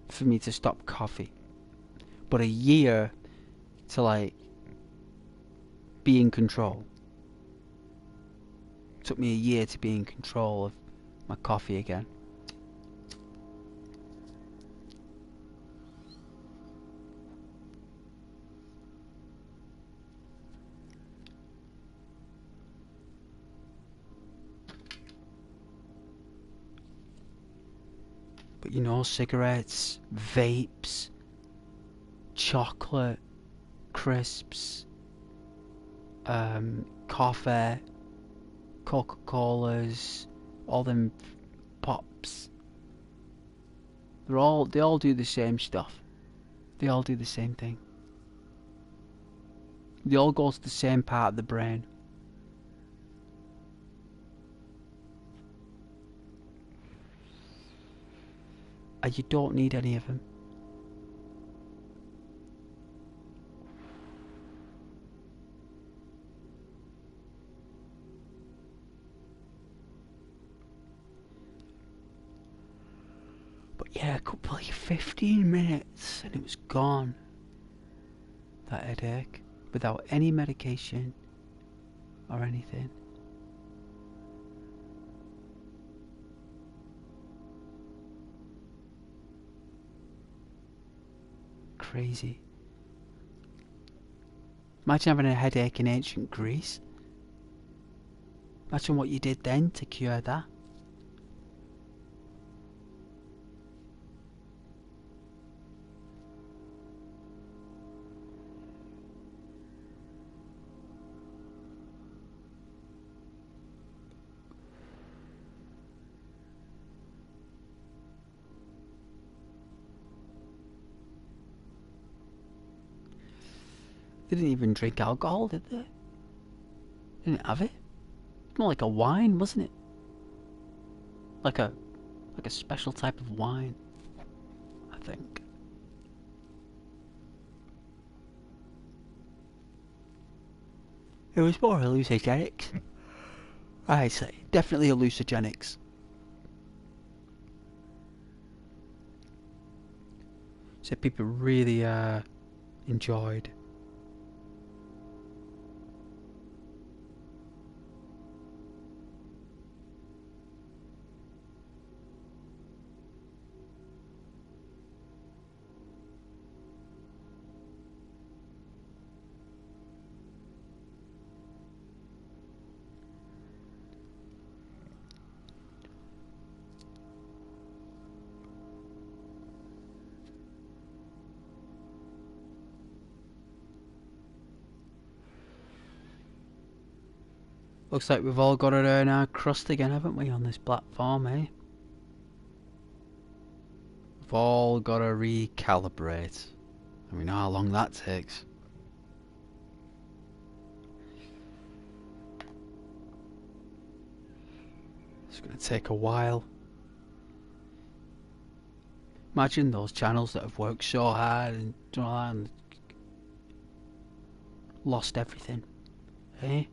for me to stop coffee, but a year to like be in control. It took me a year to be in control of my coffee again. But you know, cigarettes, vapes, chocolate, crisps, coffee, Coca-Colas, all them pops. They all do the same stuff. They all do the same thing. They all go to the same part of the brain. And you don't need any of them. But yeah, it could be like 15 minutes and it was gone. That headache. Without any medication or anything. Crazy. Imagine having a headache in ancient Greece. Imagine what you did then to cure that. They didn't even drink alcohol, did they? They didn't have it. It's more like a wine, wasn't it? Like a special type of wine, I think. It was more hallucinogenics. I say, definitely hallucinogenics. So people really enjoyed. Looks like we've all got to earn our crust again, haven't we, on this platform, eh? We've all got to recalibrate. And we know how long that takes. It's going to take a while. Imagine those channels that have worked so hard and done all that and lost everything, eh?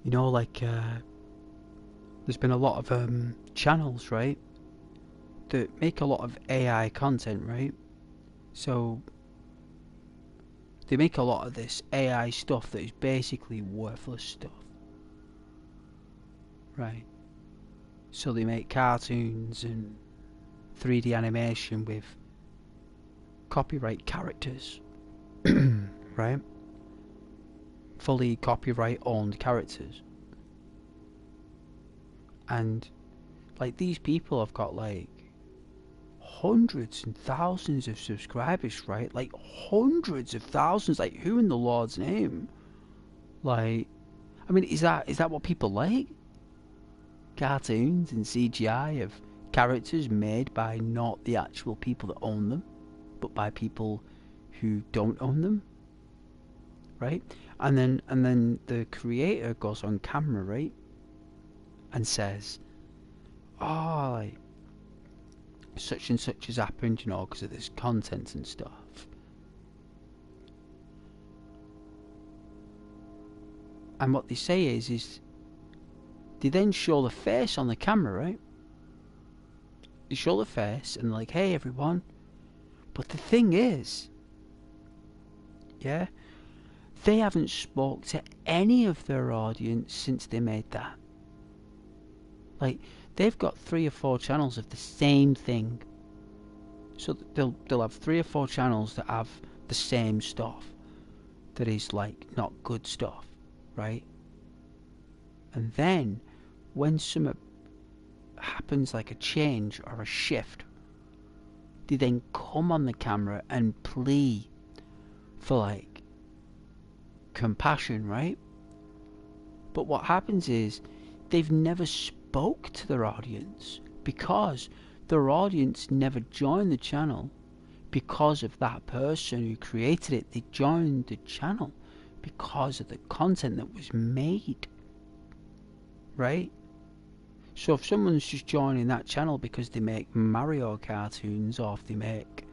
You know, like, there's been a lot of channels, right, that make a lot of AI content, right? So they make a lot of this AI stuff that is basically worthless stuff, right? So they make cartoons and 3D animation with copyright characters, right? Fully copyright owned characters. And like these people have got like hundreds and thousands of subscribers, right? Like hundreds of thousands. Like, who in the Lord's name? Like, I mean, is that what people like? Cartoons and CGI of characters made by not the actual people that own them, but by people who don't own them, right? And then the creator goes on camera, right, and says, "Oh, like, such and such has happened, you know, because of this content and stuff." And what they say is they then show the face on the camera, right? They show the face and like, "Hey, everyone." But the thing is, yeah, they haven't spoke to any of their audience since they made that. Like, they've got 3 or 4 channels of the same thing. So they'll have 3 or 4 channels that have the same stuff that is like not good stuff, right? And then when something happens, like a change or a shift, they then come on the camera and plea for like compassion, right? But what happens is they've never spoke to their audience, because their audience never joined the channel because of that person who created it. They joined the channel because of the content that was made, right? So if someone's just joining that channel because they make Mario cartoons, or if they make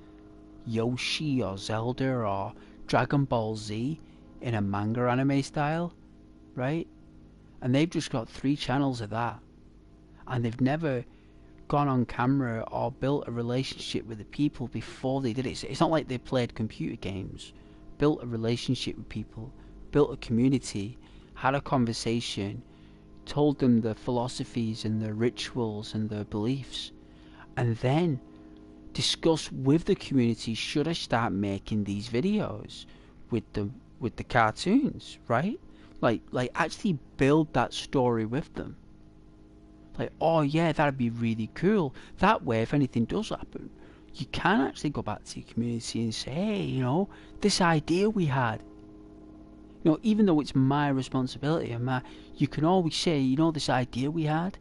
Yoshi or Zelda or Dragon Ball Z in a manga anime style, right? And they've just got 3 channels of that, and they've never gone on camera or built a relationship with the people before they did it. It's not like they played computer games, built a relationship with people, built a community, had a conversation, told them the philosophies and the rituals and the beliefs, and then discuss with the community, should I start making these videos with the cartoons, right? Like actually build that story with them. Like, oh yeah, that'd be really cool. That way, if anything does happen, you can actually go back to your community and say, hey, you know, this idea we had, you know, even though it's my responsibility and you can always say, you know, this idea we had,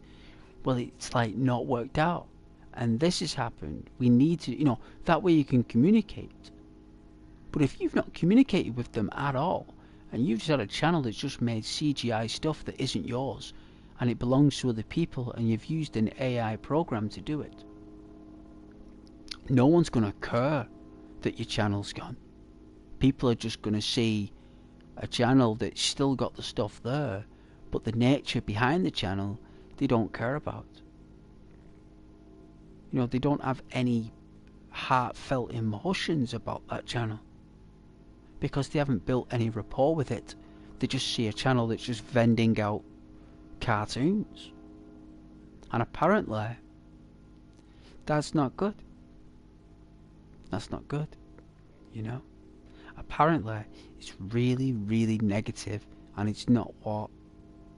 well, it's like not worked out, and this has happened. We need to, you know, that way you can communicate. But if you've not communicated with them at all, and you've just had a channel that's just made CGI stuff that isn't yours, and it belongs to other people, and you've used an AI program to do it, no one's going to care that your channel's gone. People are just going to see a channel that's still got the stuff there, but the nature behind the channel they don't care about. You know, they don't have any heartfelt emotions about that channel, because they haven't built any rapport with it. They just see a channel that's just vending out cartoons, and apparently that's not good. That's not good, you know. Apparently it's really, really negative, and it's not what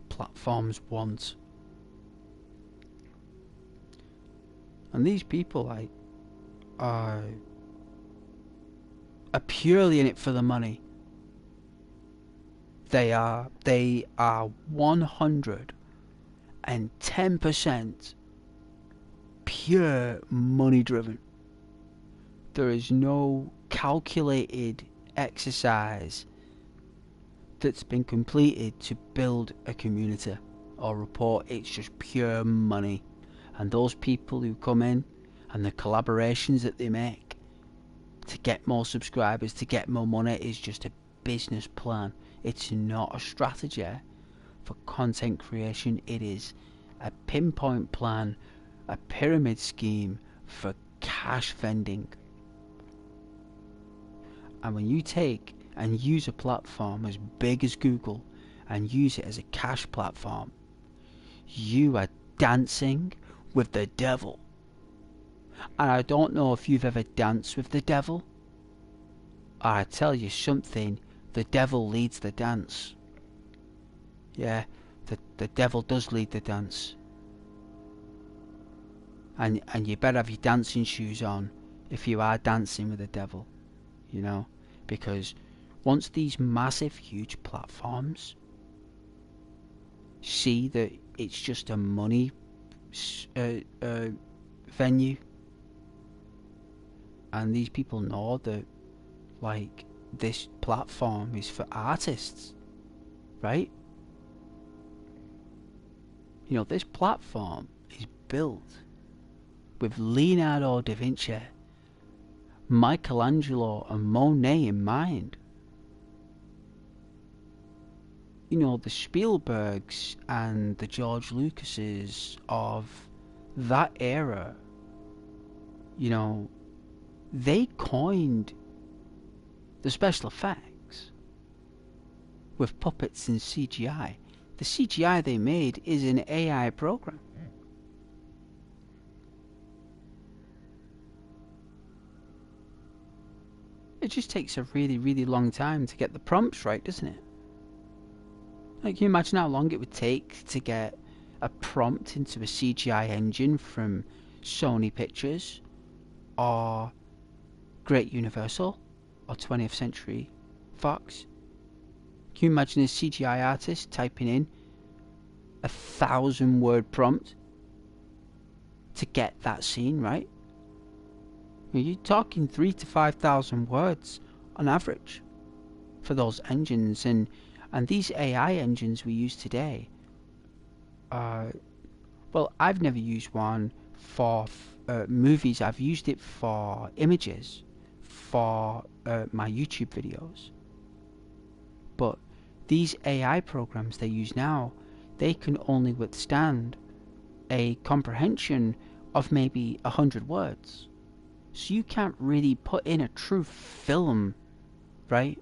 platforms want. And these people, like, are purely in it for the money. They are 110% pure money driven. There is no calculated exercise that's been completed to build a community or rapport. It's just pure money. And those people who come in, and the collaborations that they make to get more subscribers, to get more money, is just a business plan. It's not a strategy for content creation. It is a pinpoint plan, a pyramid scheme for cash vending. And when you take and use a platform as big as Google and use it as a cash platform, you are dancing with the devil. And I don't know if you've ever danced with the devil. I tell you something, the devil leads the dance. Yeah, the devil does lead the dance. and you better have your dancing shoes on if you are dancing with the devil, you know, because once these massive, huge platforms see that it's just a money venue, and these people know that, like, this platform is for artists, right? You know, this platform is built with Leonardo da Vinci, Michelangelo and Monet in mind. You know, the Spielbergs and the George Lucases of that era, you know, they coined the special effects with puppets and CGI. The CGI they made is an AI program. It just takes a really, really long time to get the prompts right, doesn't it? Like, can you imagine how long it would take to get a prompt into a CGI engine from Sony Pictures or Great Universal or 20th Century Fox? Can you imagine a CGI artist typing in 1,000-word prompt to get that scene right? You're talking 3,000 to 5,000 words on average for those engines, and these AI engines we use today. Well, I've never used one for movies. I've used it for images for my YouTube videos. But these AI programs they use now, they can only withstand a comprehension of maybe 100 words. So you can't really put in a true film, right?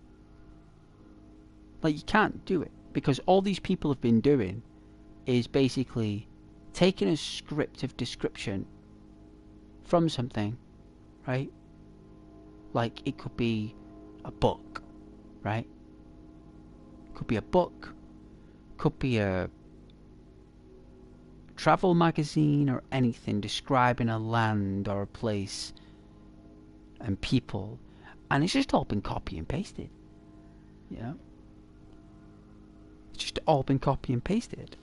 Like, you can't do it, because all these people have been doing is basically taking a script of description from something, right? Like, it could be a book, right? Could be a book, could be a travel magazine, or anything describing a land or a place and people, and it's just all been copy and pasted. Yeah, it's just all been copy and pasted.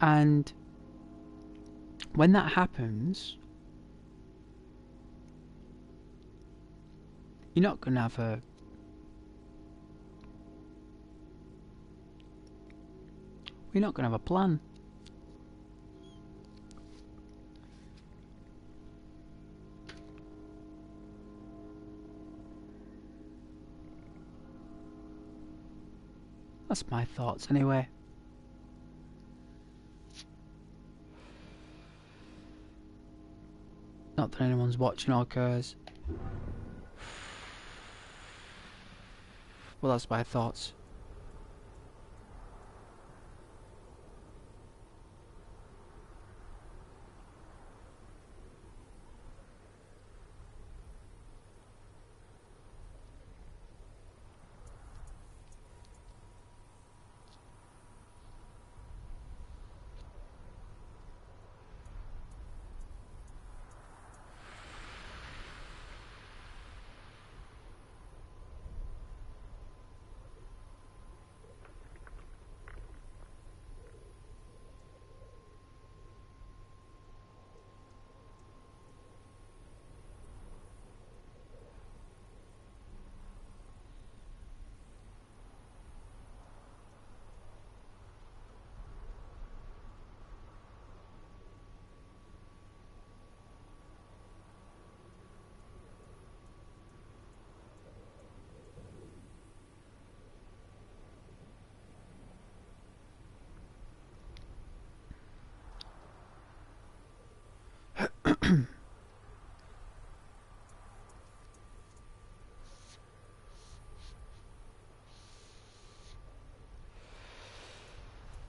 And when that happens, you're not going to have a plan. That's my thoughts anyway. Not that anyone's watching or cares. Well, that's my thoughts.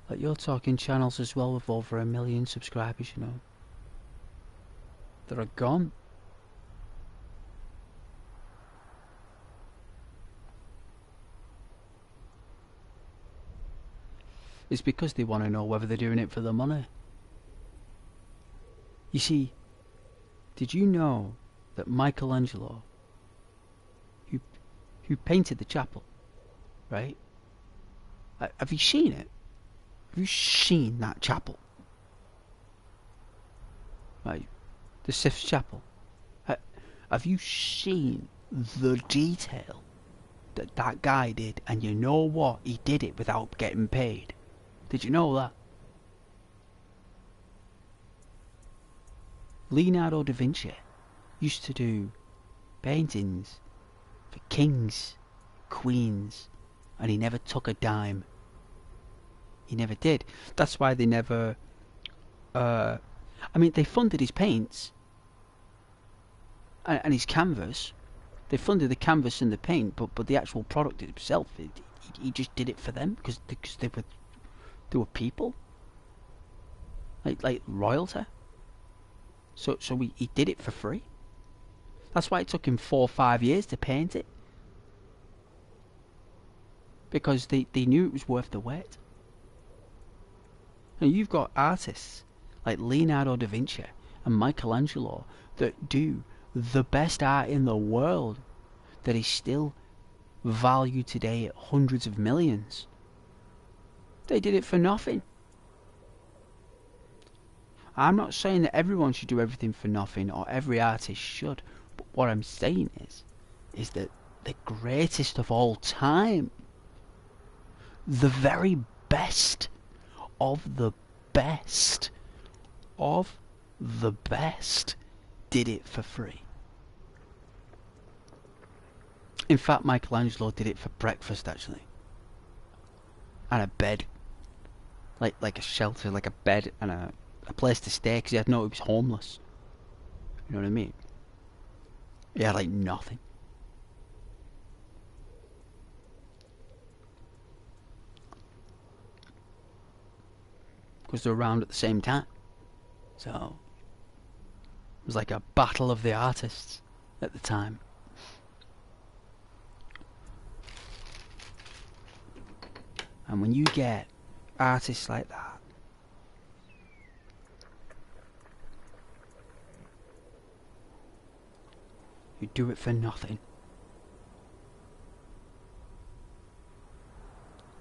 Like, you're talking channels as well with over 1 million subscribers, you know, that are gone. It's because they want to know whether they're doing it for the money. You see, did you know that Michelangelo, who painted the chapel, right? Have you seen it? Have you seen that chapel? Right, the Sif's chapel. Have you seen the detail that that guy did? And you know what? He did it without getting paid. Did you know that? Leonardo da Vinci used to do paintings for kings, queens, and he never took a dime. He never did. That's why they never... I mean, they funded his paints and his canvas. They funded the canvas and the paint, but the actual product itself, he just did it for them because they were people, like royalty. So he did it for free. That's why it took him 4 or 5 years to paint it, because they knew it was worth the wait. Now you've got artists like Leonardo da Vinci and Michelangelo that do the best art in the world that is still valued today at hundreds of millions. They did it for nothing. I'm not saying that everyone should do everything for nothing, or every artist should, but what I'm saying is that the greatest of all time, the very best of the best of the best, did it for free. In fact, Michelangelo did it for breakfast, actually. And a bed. Like a shelter, like a bed and a place to stay, because he was homeless. You know what I mean? He had like nothing. Because they're around at the same time. So it was like a battle of the artists at the time. And when you get artists like that, who do it for nothing,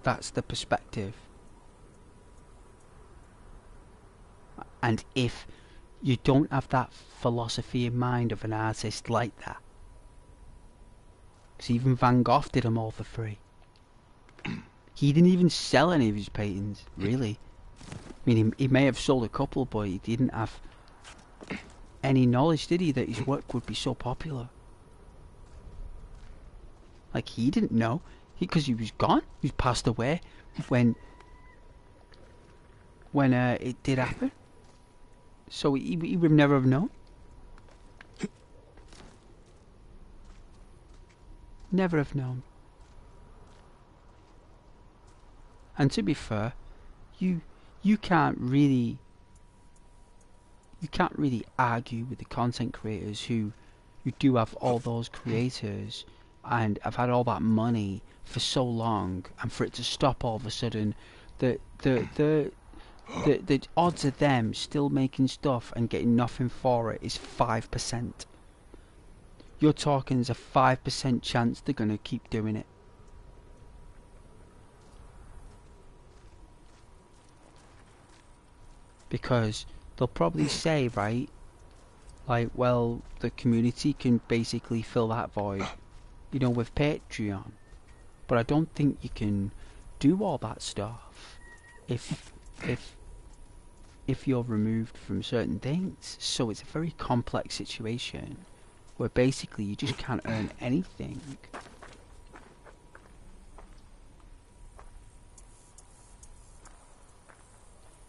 that's the perspective. And if you don't have that philosophy in mind of an artist like that, because even Van Gogh did them all for free. He didn't even sell any of his paintings, really. I mean, he may have sold a couple, but he didn't have any knowledge, did he, that his work would be so popular? Like, he didn't know, because he was gone. He passed away when it did happen. So he would never have known. Never have known. And to be fair, you can't really argue with the content creators who do have all those creators and have had all that money for so long, and for it to stop all of a sudden, the odds of them still making stuff and getting nothing for it is 5%. You're talking there's a 5% chance they're gonna keep doing it. Because they'll probably say, right, like, well, the community can basically fill that void, you know, with Patreon. But I don't think you can do all that stuff if you're removed from certain things. So it's a very complex situation where basically you just can't earn anything.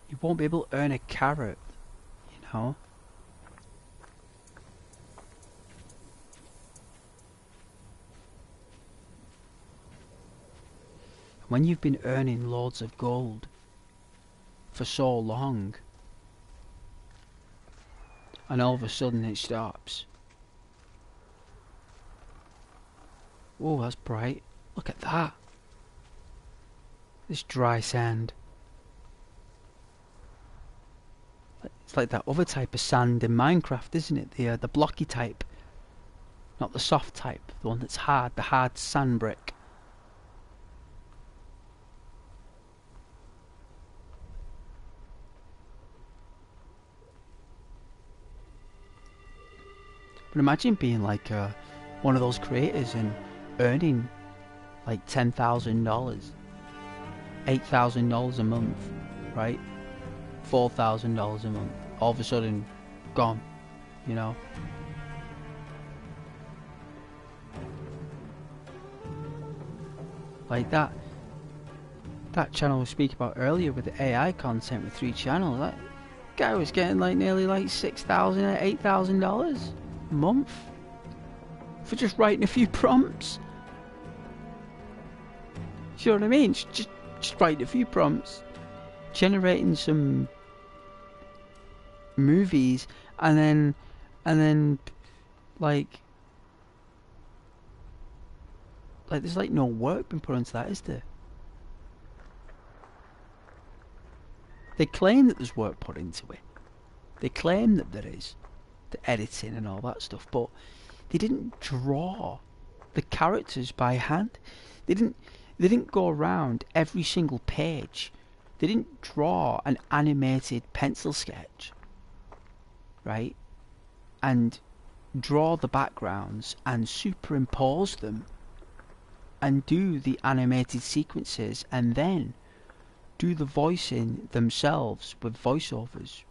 You won't be able to earn a carrot, you know? When you've been earning loads of gold for so long, and all of a sudden it stops. Oh, that's bright. Look at that. This dry sand. It's like that other type of sand in Minecraft, isn't it? The blocky type, not the soft type, the one that's hard, the hard sand brick. But imagine being like one of those creators and earning like $10,000, $8,000 a month, right? $4,000 a month. All of a sudden, gone, you know? Like that channel we speak about earlier with the AI content with 3 channels, that guy was getting like nearly like $6,000, $8,000 a month for just writing a few prompts. You know what I mean? Just writing a few prompts, generating some movies, and then like there's like no work been put into that, is there? They claim that there's work put into it. They claim that there is, the editing and all that stuff, but they didn't draw the characters by hand. They didn't go around every single page. They didn't draw an animated pencil sketch, right? And draw the backgrounds and superimpose them and do the animated sequences and then do the voicing themselves with voiceovers,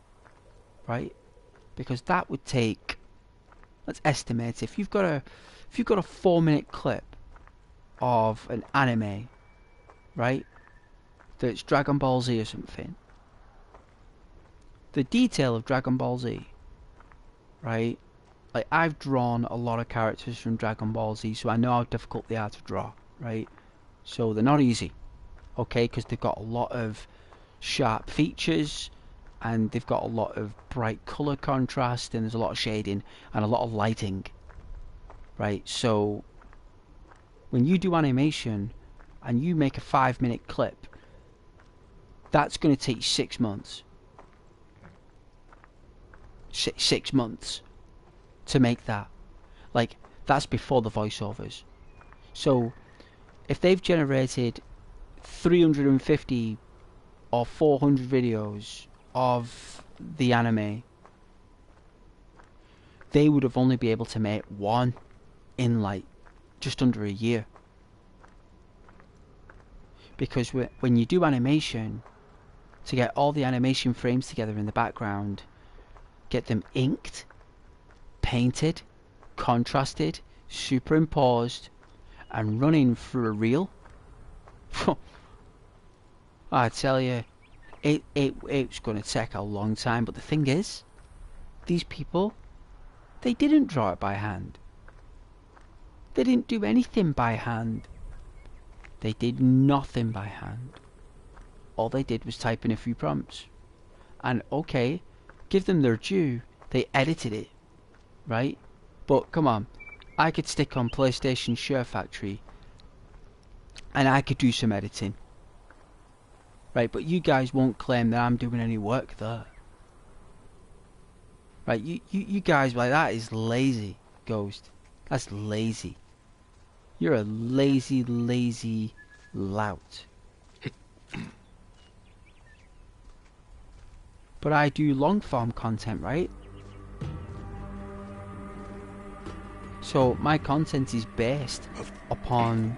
right? Because that would take, let's estimate, if you've got a 4-minute clip of an anime, right, that's Dragon Ball Z or something, the detail of Dragon Ball Z, right, like I've drawn a lot of characters from Dragon Ball Z, so I know how difficult they are to draw, right? So they're not easy, okay, because they've got a lot of sharp features and they've got a lot of bright color contrast and there's a lot of shading and a lot of lighting, right? So when you do animation and you make a 5-minute clip, that's going to take 6 months. 6 months to make that. Like, that's before the voiceovers. So if they've generated 350 or 400 videos of the anime, they would have only be able to make one in like just under a year. Because when you do animation, to get all the animation frames together in the background, get them inked, painted, contrasted, superimposed, and running through a reel, I tell you, it's going to take a long time. But the thing is, these people, they didn't draw it by hand. They didn't do anything by hand. They did nothing by hand. All they did was type in a few prompts. And okay, give them their due, they edited it, right? But come on, I could stick on PlayStation Share Factory and I could do some editing, right? But you guys won't claim that I'm doing any work there, right? You guys, like, that is lazy, Ghost. That's lazy. You're a lazy lout. But I do long form content, right? So my content is based upon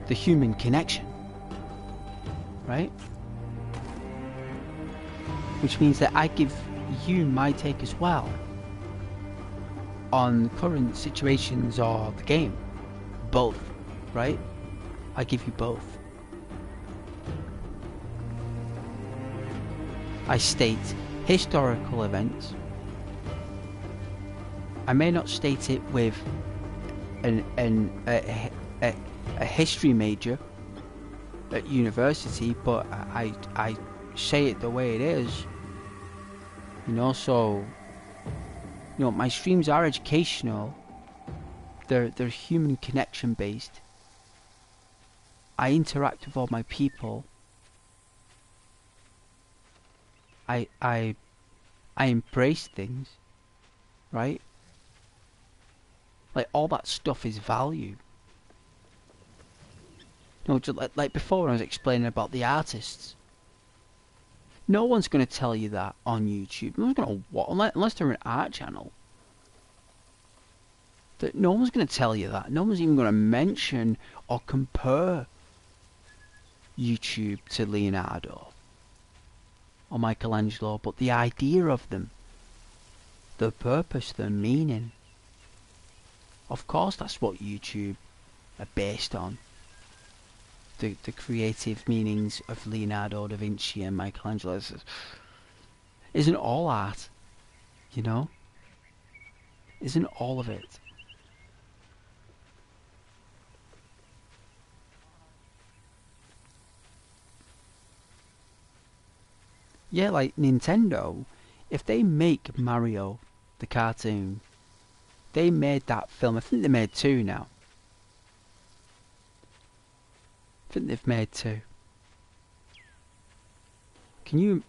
the human connection, right? Which means that I give you my take as well on current situations of the game. Both, right? I give you both. I state historical events. I may not state it with a history major at university, but I say it the way it is. You know, so you know, my streams are educational. They're human connection based. I interact with all my people. I I embrace things, right? Like, all that stuff is value. You know, just like before when I was explaining about the artists. No one's going to tell you that on YouTube. No one's going to, unless they're an art channel. That no one's going to tell you that. No one's even going to mention or compare YouTube to Leonardo or Michelangelo. But the idea of them, the purpose, the meaning, of course that's what YouTube are based on. The creative meanings of Leonardo da Vinci and Michelangelo isn't all art, you know? Isn't all of it. Yeah, like Nintendo, if they make Mario, the cartoon, they made that film. I think they made 2 now. I think they've made 2. Can you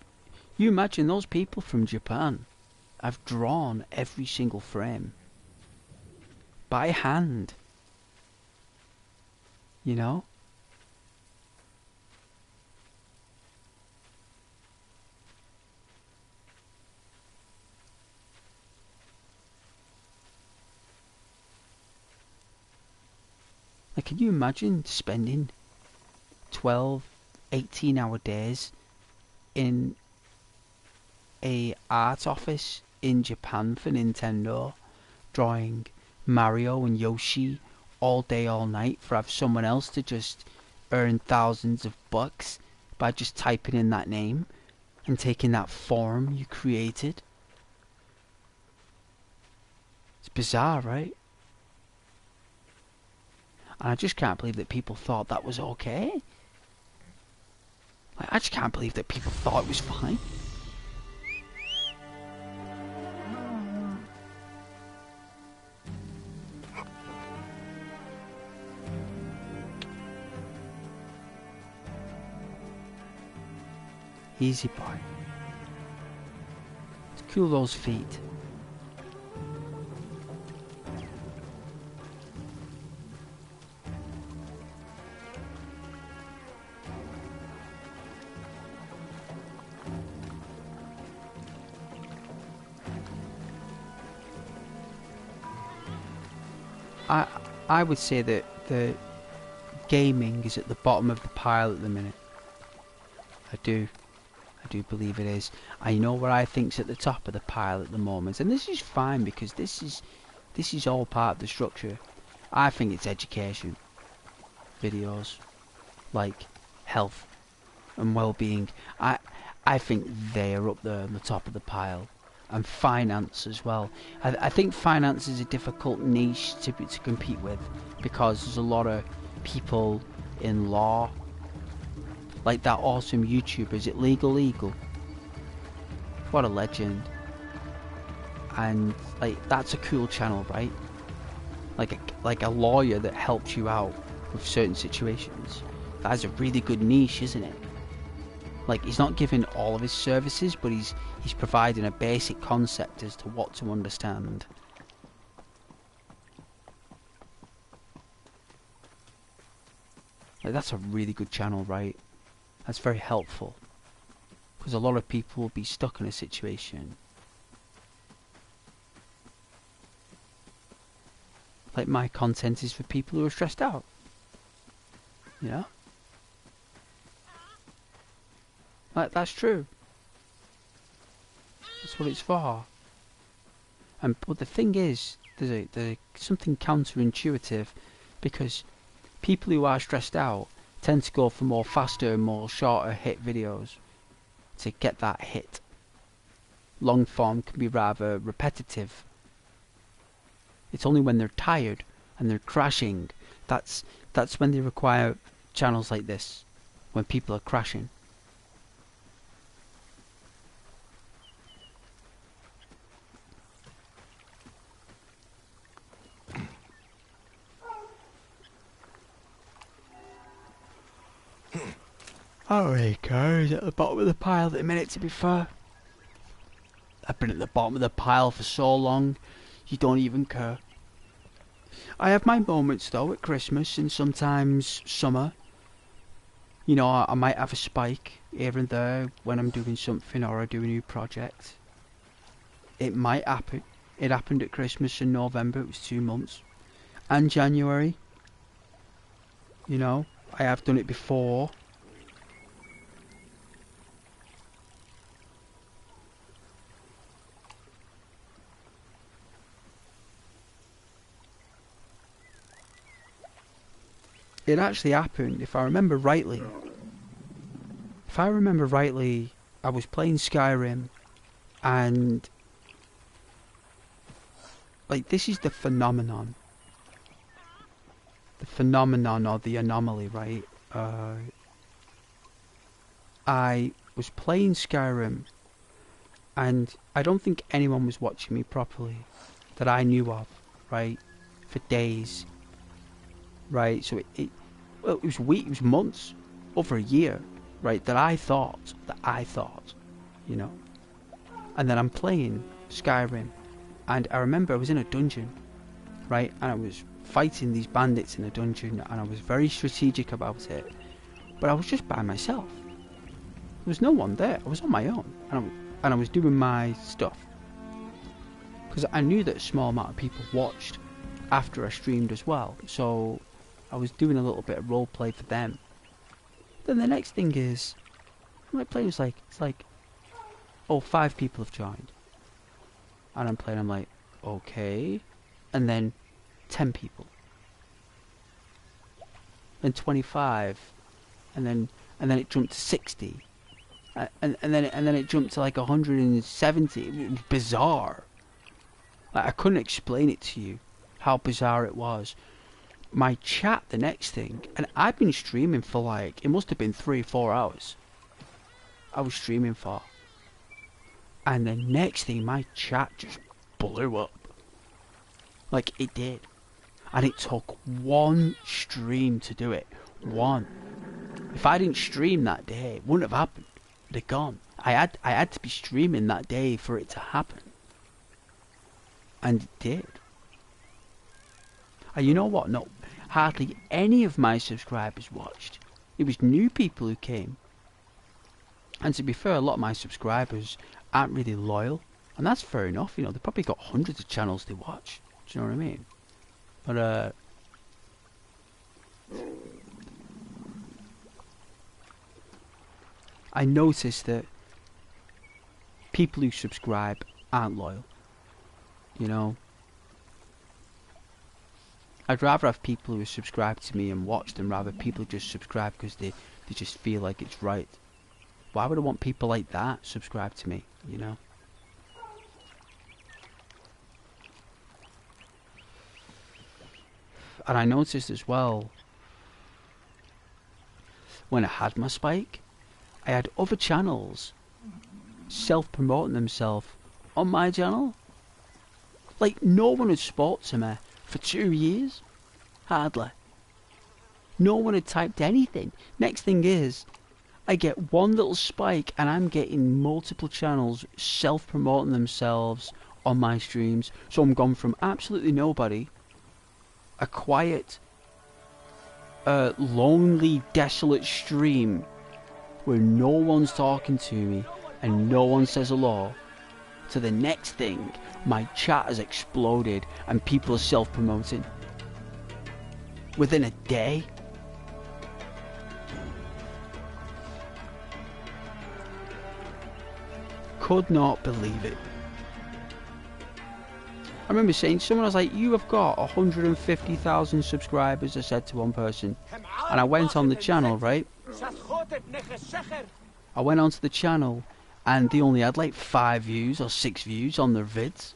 imagine those people from Japan have drawn every single frame by hand? You know? Like, can you imagine spending 12, 18-hour days in a art office in Japan for Nintendo, drawing Mario and Yoshi all day, all night, for have someone else to just earn thousands of bucks by just typing in that name and taking that form you created? It's bizarre, right? And I just can't believe that people thought that was okay. Like, I just can't believe that people thought it was fine. Easy boy. Let's cool those feet. I would say that the gaming is at the bottom of the pile at the minute. I do believe it is. I know what I think's at the top of the pile at the moment, and this is fine because this is all part of the structure. I think it's education videos, like health and well-being. I think they are up there on the top of the pile. And finance as well. I think finance is a difficult niche to compete with because there's a lot of people in law, like that awesome YouTuber. Is it Legal? What a legend! And like that's a cool channel, right? Like a lawyer that helps you out with certain situations. That's a really good niche, isn't it? Like, he's not giving all of his services, but he's providing a basic concept as to what to understand. Like, that's a really good channel, right? That's very helpful. Because a lot of people will be stuck in a situation. Like, my content is for people who are stressed out. You know? Like, that's true. That's what it's for. But the thing is, there's something counterintuitive, because people who are stressed out tend to go for more faster, more shorter hit videos to get that hit. Long form can be rather repetitive. It's only when they're tired and they're crashing that's when they require channels like this. When people are crashing. Oh, there he goes at the bottom of the pile at the minute, to be fair. A been at the bottom of the pile for so long, you don't even care. I have my moments though at Christmas and sometimes summer. You know, I might have a spike here and there when I'm doing something or I do a new project. It might happen. It happened at Christmas in November, it was 2 months. And January. You know, I have done it before. It actually happened, if I remember rightly. If I remember rightly, I was playing Skyrim, and like, this is the phenomenon. The phenomenon or the anomaly, right? I was playing Skyrim, and I don't think anyone was watching me properly that I knew of, right? For days. Right, so it was weeks, it was months, over a year, right, that I thought, you know. And then I'm playing Skyrim, and I remember I was in a dungeon, right, and I was fighting these bandits in a dungeon, and I was very strategic about it, but I was just by myself. There was no one there, I was on my own, and I was doing my stuff. Because I knew that a small amount of people watched after I streamed as well, so I was doing a little bit of roleplay for them. Then the next thing is, my play was like, it's like, oh, 5 people have joined. And I'm playing, I'm like, okay. And then 10 people. Then 25. And then it jumped to 60. And then it jumped to like 170. It was bizarre. Like, I couldn't explain it to you, how bizarre it was. My chat, the next thing, and I've been streaming for like, it must have been 3-4 hours. I was streaming for. And the next thing, my chat just blew up. Like, it did. And it took one stream to do it. One. If I didn't stream that day, it wouldn't have happened. It'd have gone. I had to be streaming that day for it to happen. And it did. And you know what? No, hardly any of my subscribers watched. It was new people who came. And to be fair, a lot of my subscribers aren't really loyal. And that's fair enough, you know, they've probably got hundreds of channels they watch. Do you know what I mean? But, I noticed that people who subscribe aren't loyal. You know? I'd rather have people who subscribe to me and watch than rather people who just subscribe because they just feel like it's right. Why would I want people like that subscribe to me, you know? And I noticed as well, when I had my spike, I had other channels self-promoting themselves on my channel. Like, no one had spoke to me for 2 years. Hardly. No one had typed anything. Next thing is, I get one little spike and I'm getting multiple channels self-promoting themselves on my streams. So I'm gone from absolutely nobody, a quiet, lonely, desolate stream where no one's talking to me and no one says hello, to the next thing, my chat has exploded and people are self-promoting. Within a day. Could not believe it. I remember saying to someone, I was like, you have got 150,000 subscribers, I said to one person. And I went on the channel, right? I went onto the channel and they only had like 5 views or 6 views on their vids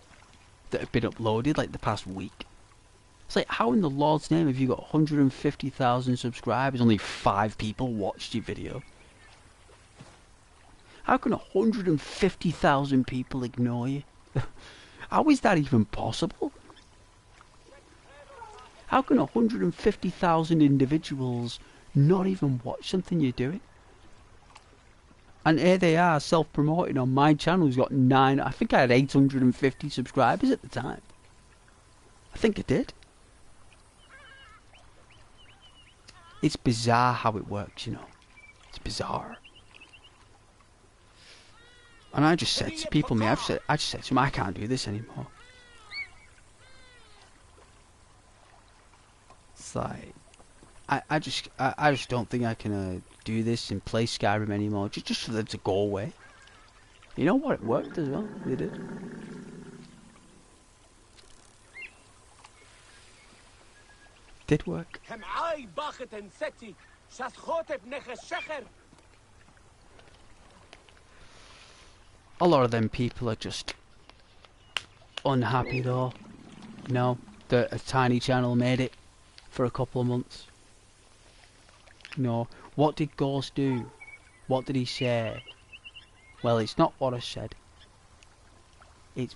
that have been uploaded like the past week. It's like, how in the Lord's name have you got 150,000 subscribers, only 5 people watched your video? How can 150,000 people ignore you? How is that even possible? How can 150,000 individuals not even watch something you're doing? And here they are, self-promoting on my channel. Who's got 9. I think I had 850 subscribers at the time. I think I did. It's bizarre how it works, you know. It's bizarre. And I just said to people, I just said to them, I can't do this anymore. It's like, I just don't think I can do this and play Skyrim anymore. Just for them to go away. You know what? It worked as well. They did. Did work. A lot of them people are just unhappy though. You know, that a tiny channel made it for a couple of months. You know, what did Ghost do? What did he say? Well, it's not what I said. It's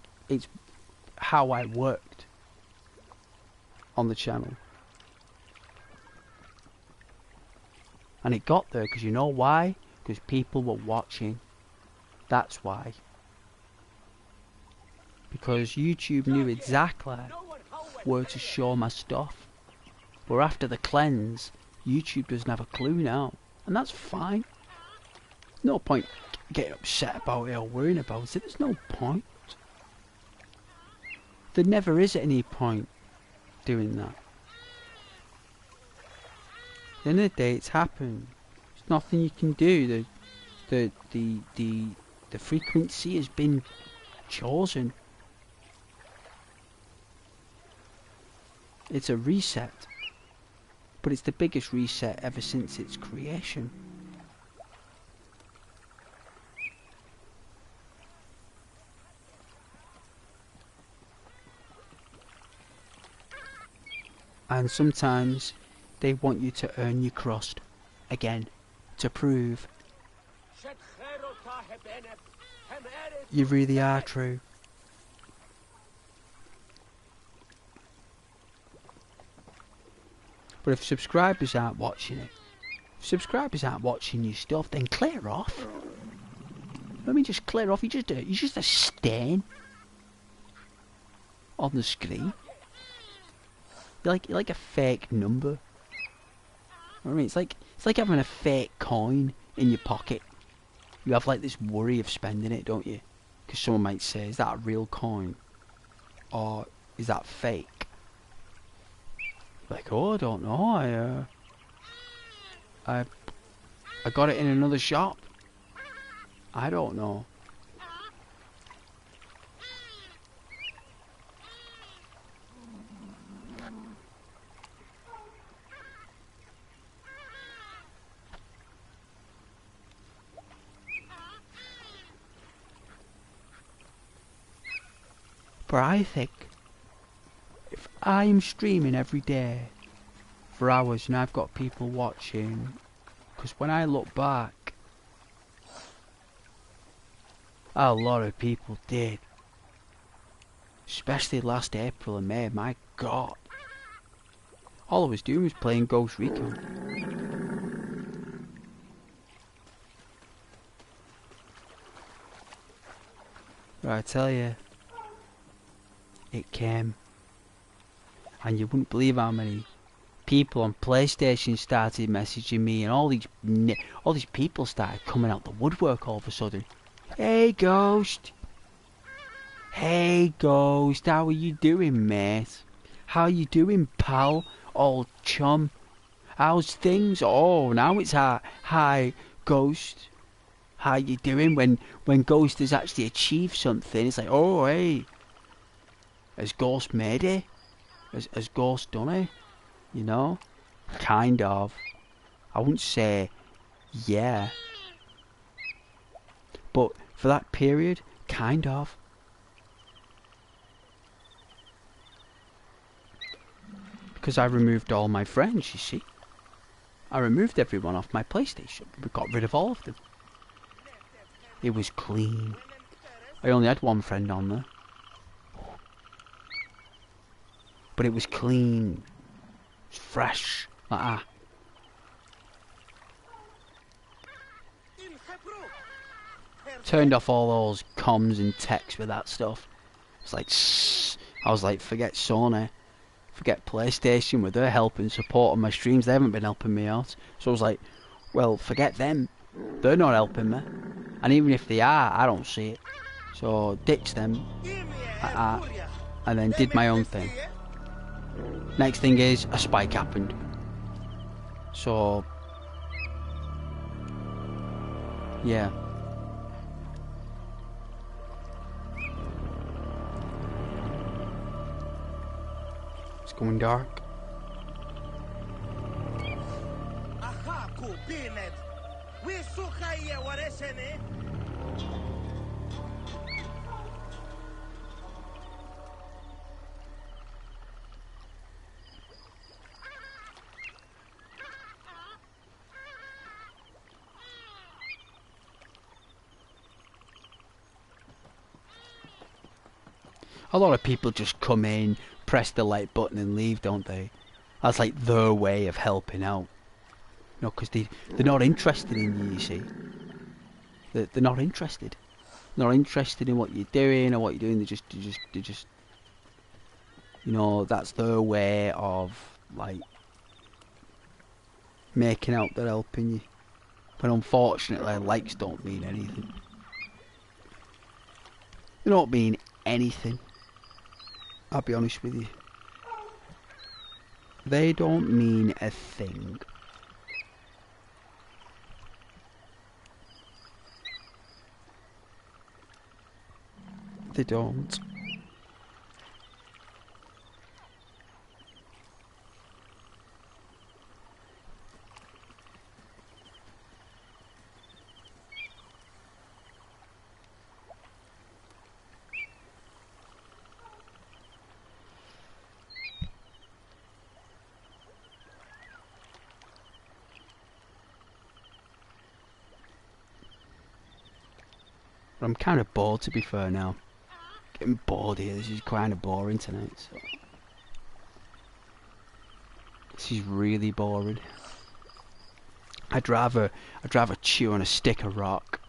how I worked on the channel. And it got there because you know why? Because people were watching. That's why. Because YouTube knew exactly where to show my stuff. Where after the cleanse, YouTube doesn't have a clue now. And that's fine. No point getting upset about it or worrying about it. There's no point. There never is any point doing that. At the end of the day, it's happened. There's nothing you can do. The frequency has been chosen. It's a reset. But it's the biggest reset ever since its creation. And sometimes they want you to earn your crust again, to prove you really are true. But if subscribers aren't watching it, if subscribers aren't watching your stuff, then clear off. Let me just clear off. You're just a stain on the screen. You're like a fake number. I mean, it's like having a fake coin in your pocket. You have like this worry of spending it, don't you? Because someone might say, "Is that a real coin, or is that fake?" Like, oh, I don't know. I got it in another shop. I don't know. But I think if I'm streaming every day for hours and I've got people watching, because when I look back, a lot of people did. Especially last April and May, my God. All I was doing was playing Ghost Recon. But I tell you, it came. And you wouldn't believe how many people on PlayStation started messaging me, and all these people started coming out the woodwork all of a sudden. Hey Ghost! Hey Ghost, how are you doing, mate? How you doing, pal? Old chum? How's things? Oh, now it's hi Ghost. How you doing? When Ghost has actually achieved something, it's like, oh hey, has Ghost made it? Has Ghost done it? You know? Kind of. I wouldn't say yeah. But for that period, kind of. Because I removed all my friends, you see. I removed everyone off my PlayStation. We got rid of all of them. It was clean. I only had one friend on there. But it was clean. It was fresh. Like that. turned off all those comms and text with that stuff. It's like, shh. I was like, forget Sony, forget PlayStation with their help and support on my streams. They haven't been helping me out. So I was like, well, forget them. They're not helping me. And even if they are, I don't see it. So ditch them. And then did my own thing. Next thing is, a spike happened. So, yeah. It's going dark. A lot of people just come in, press the like button and leave, don't they? That's like their way of helping out. You know, because they're not interested in you, you see. They're not interested. They're not interested in what you're doing or what you're doing. They just, you know, that's their way of, like, making out they're helping you. But unfortunately, likes don't mean anything. They don't mean anything. I'll be honest with you. They don't mean a thing. They don't. But I'm kind of bored, to be fair, now. Getting bored here. This is kind of boring tonight. So. This is really boring. I'd rather chew on a stick of rock.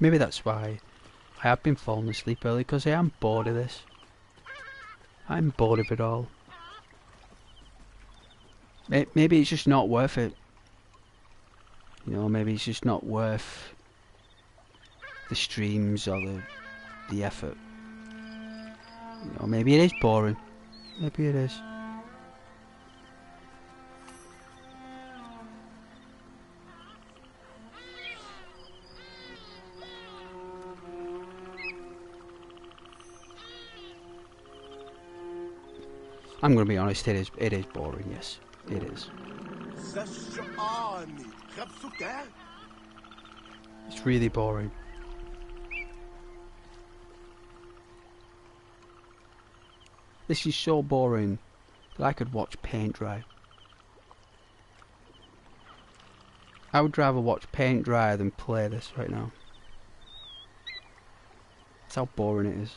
Maybe that's why I have been falling asleep early, because I am bored of this. I'm bored of it all. Maybe it's just not worth it. You know, maybe it's just not worth the streams or the effort. You know, maybe it is boring. Maybe it is. I'm going to be honest, it is boring, yes. It is. It's really boring. This is so boring that I could watch paint dry. I would rather watch paint dry than play this right now. That's how boring it is.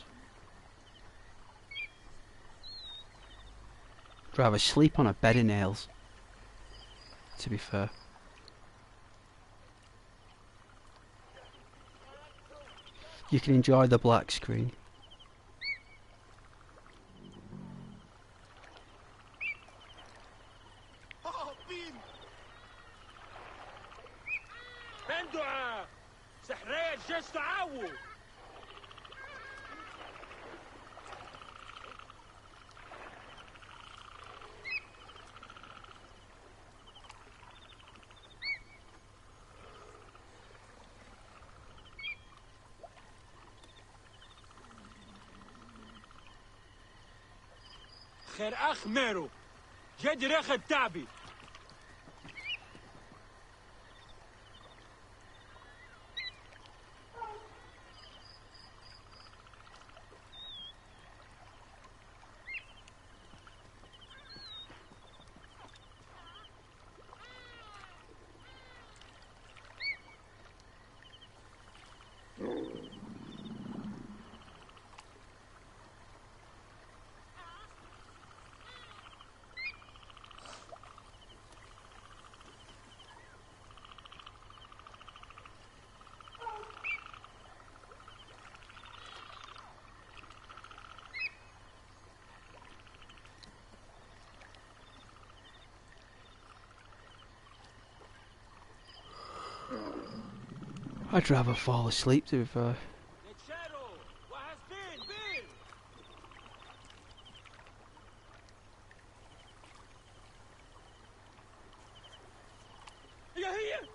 I'd rather sleep on a bed of nails, to be fair. You can enjoy the black screen. خير أخ ميرو جد رخد تعبي I'd rather fall asleep to be fair. Lechero, what has been? You're here!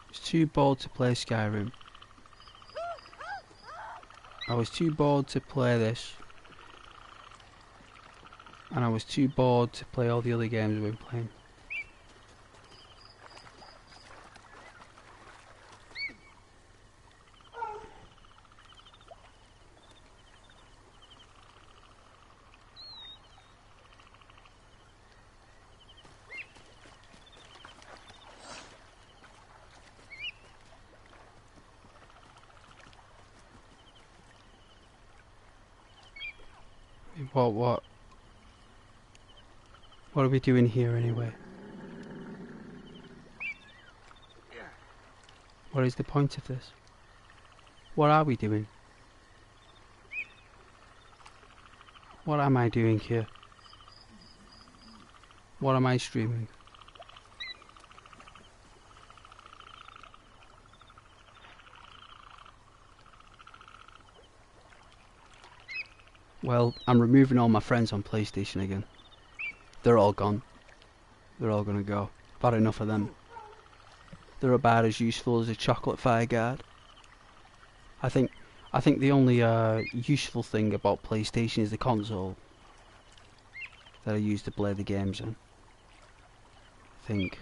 I was too bored to play Skyrim. I was too bored to play this. And I was too bored to play all the other games we've been playing. What? What are we doing here anyway? What is the point of this? What are we doing? What am I doing here? What am I streaming? Well, I'm removing all my friends on PlayStation again. They're all gone. They're all gonna go. I've had enough of them. They're about as useful as a chocolate fire guard. I think the only useful thing about PlayStation is the console that I use to play the games on. I think.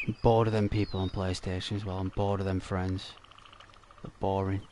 I'm bored of them people on PlayStation as well. I'm bored of them friends. They're boring.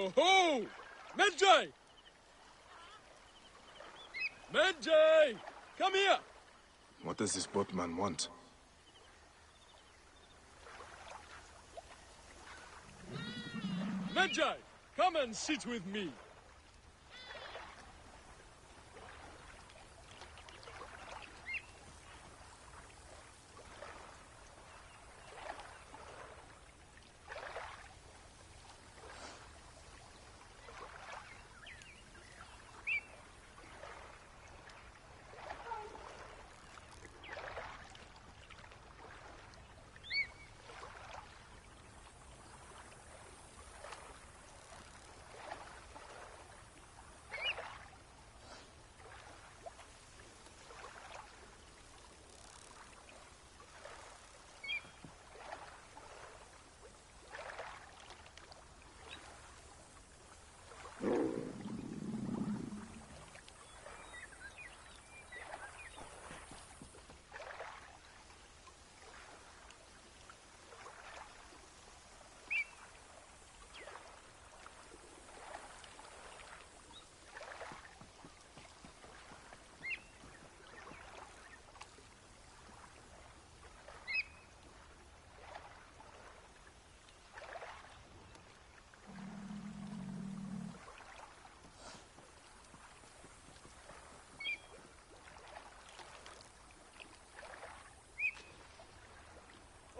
Ho ho! Medjay! Medjay! Come here! What does this boatman want? Medjay! Come and sit with me!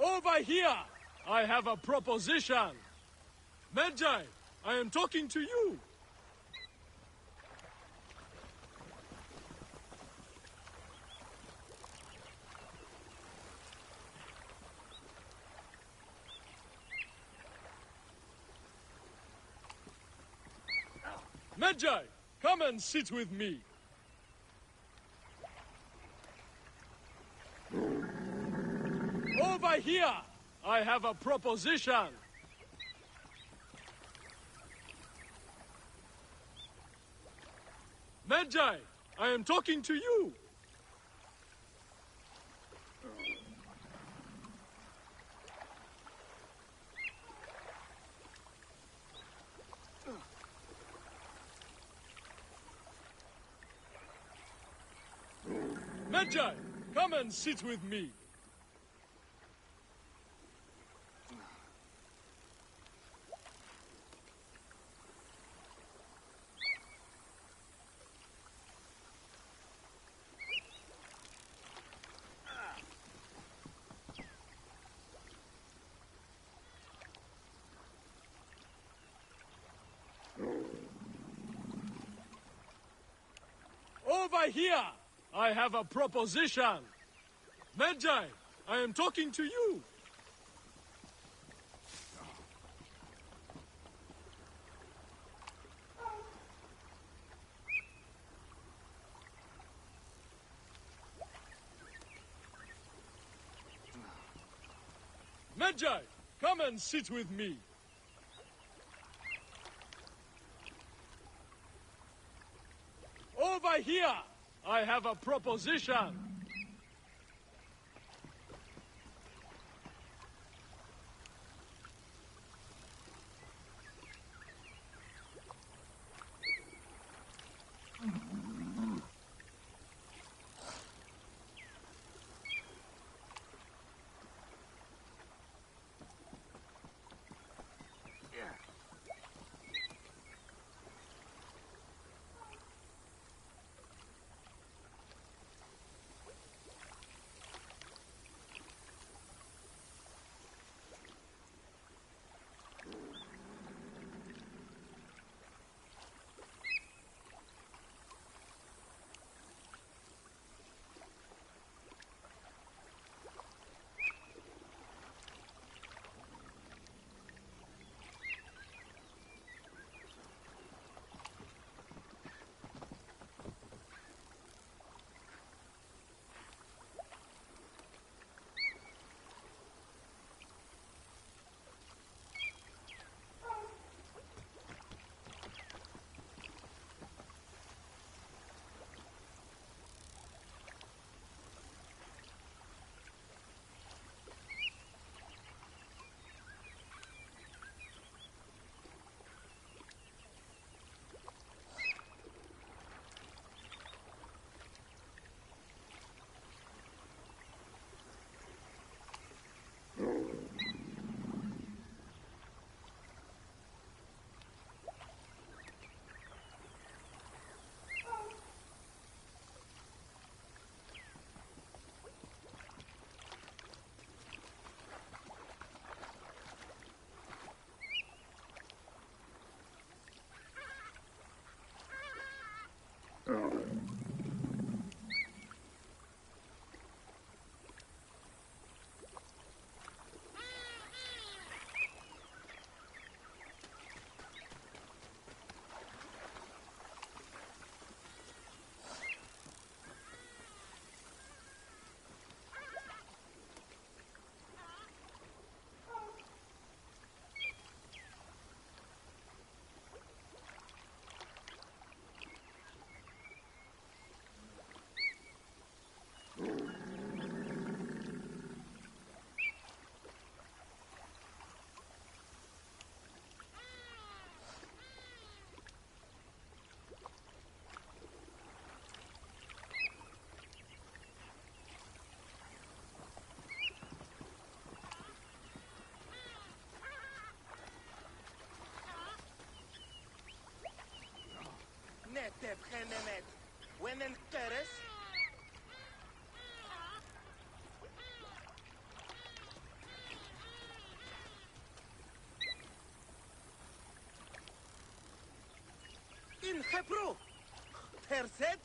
Over here! I have a proposition! Medjay, I am talking to you! Medjay, come and sit with me! Over here! I have a proposition! Medjay, I am talking to you! Medjay, come and sit with me! Over here! I have a proposition! Medjay, I am talking to you! Medjay, come and sit with me! Over here! I have a proposition! خنمت وين الكرس؟ انخبروا ترسد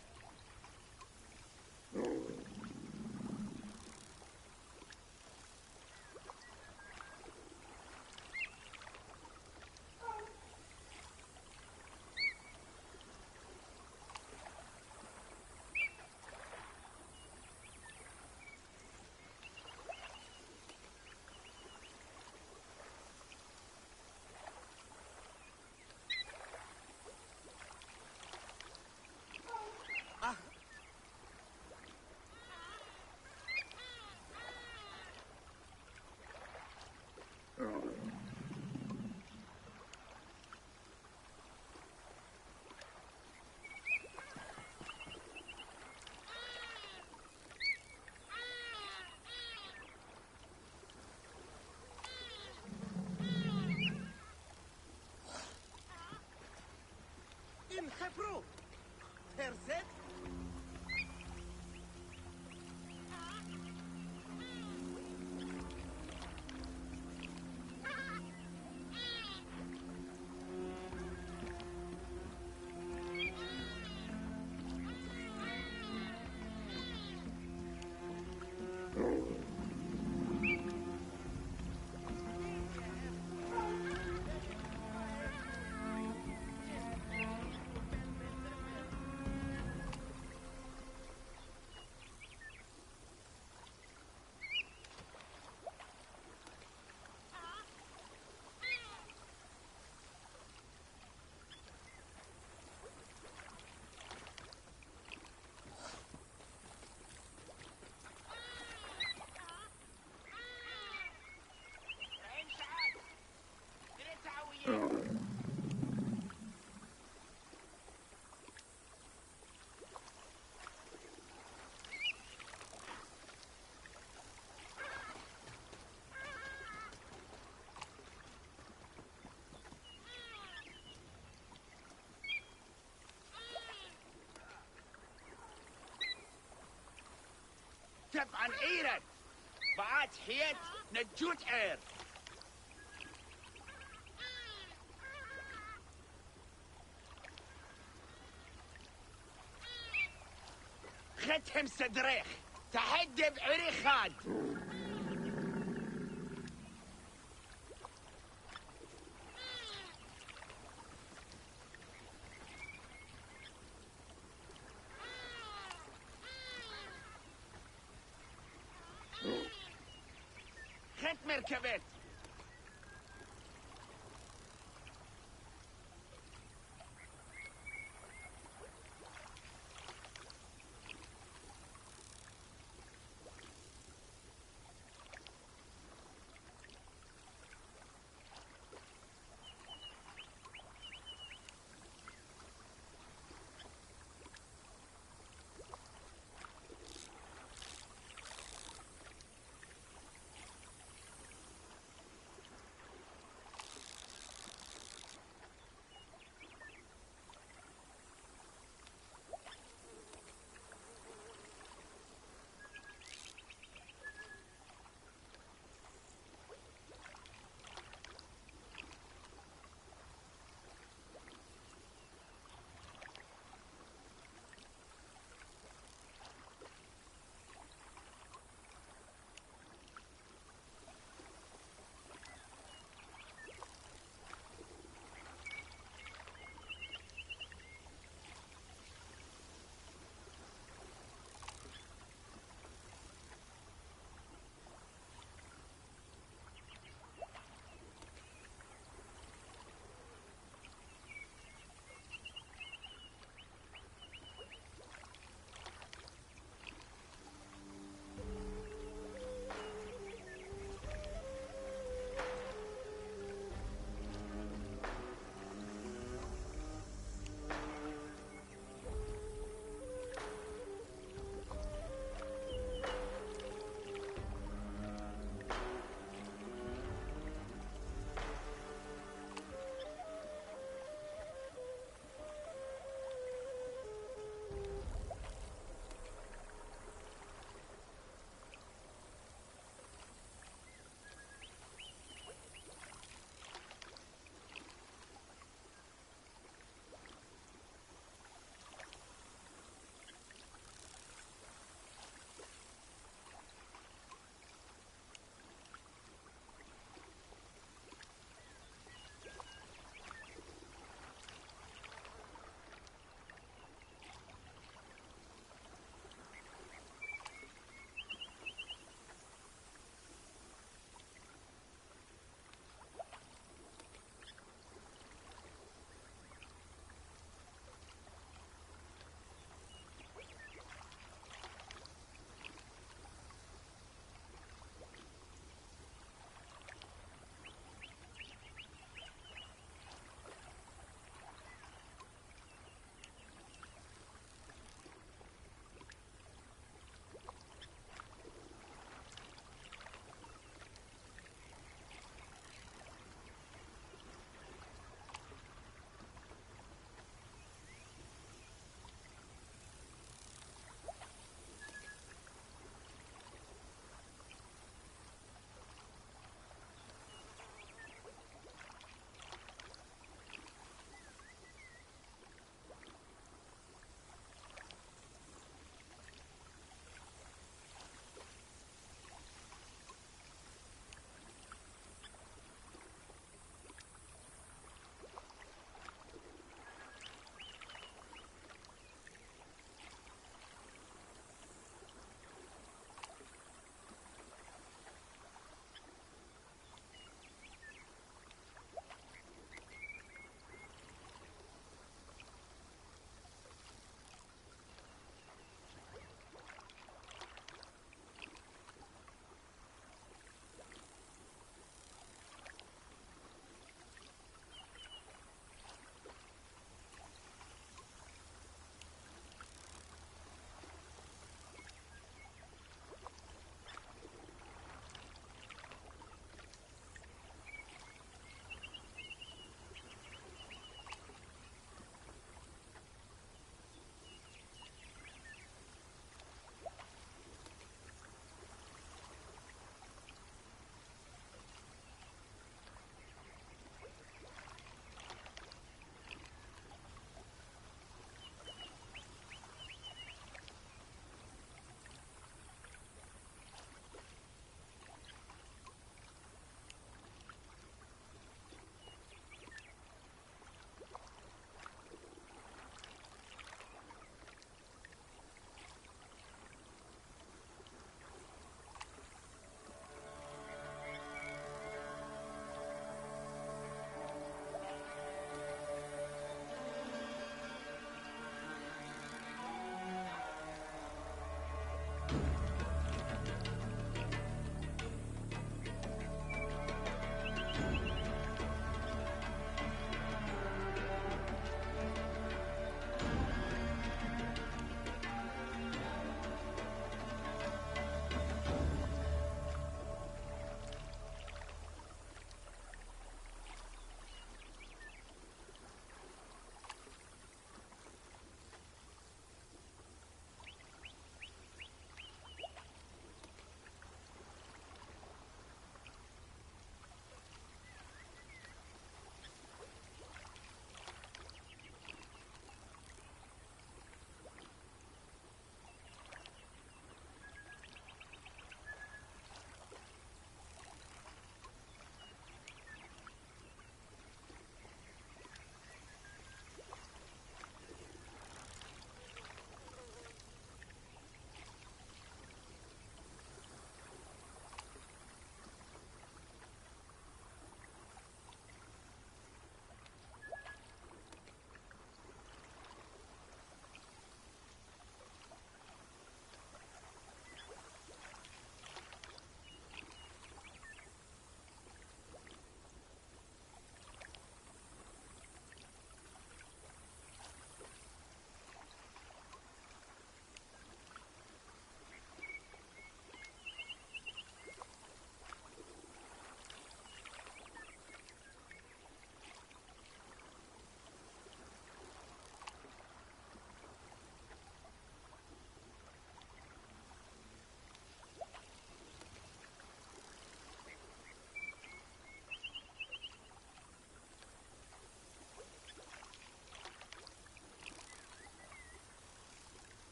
انخبروا ترسد طبعا عيرك بعد حيت نجوت عير ختم صدريخ تحدي بعري خاد خت مركبت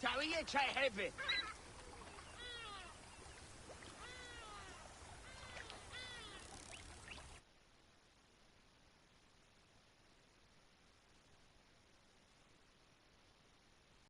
تعالي heavy.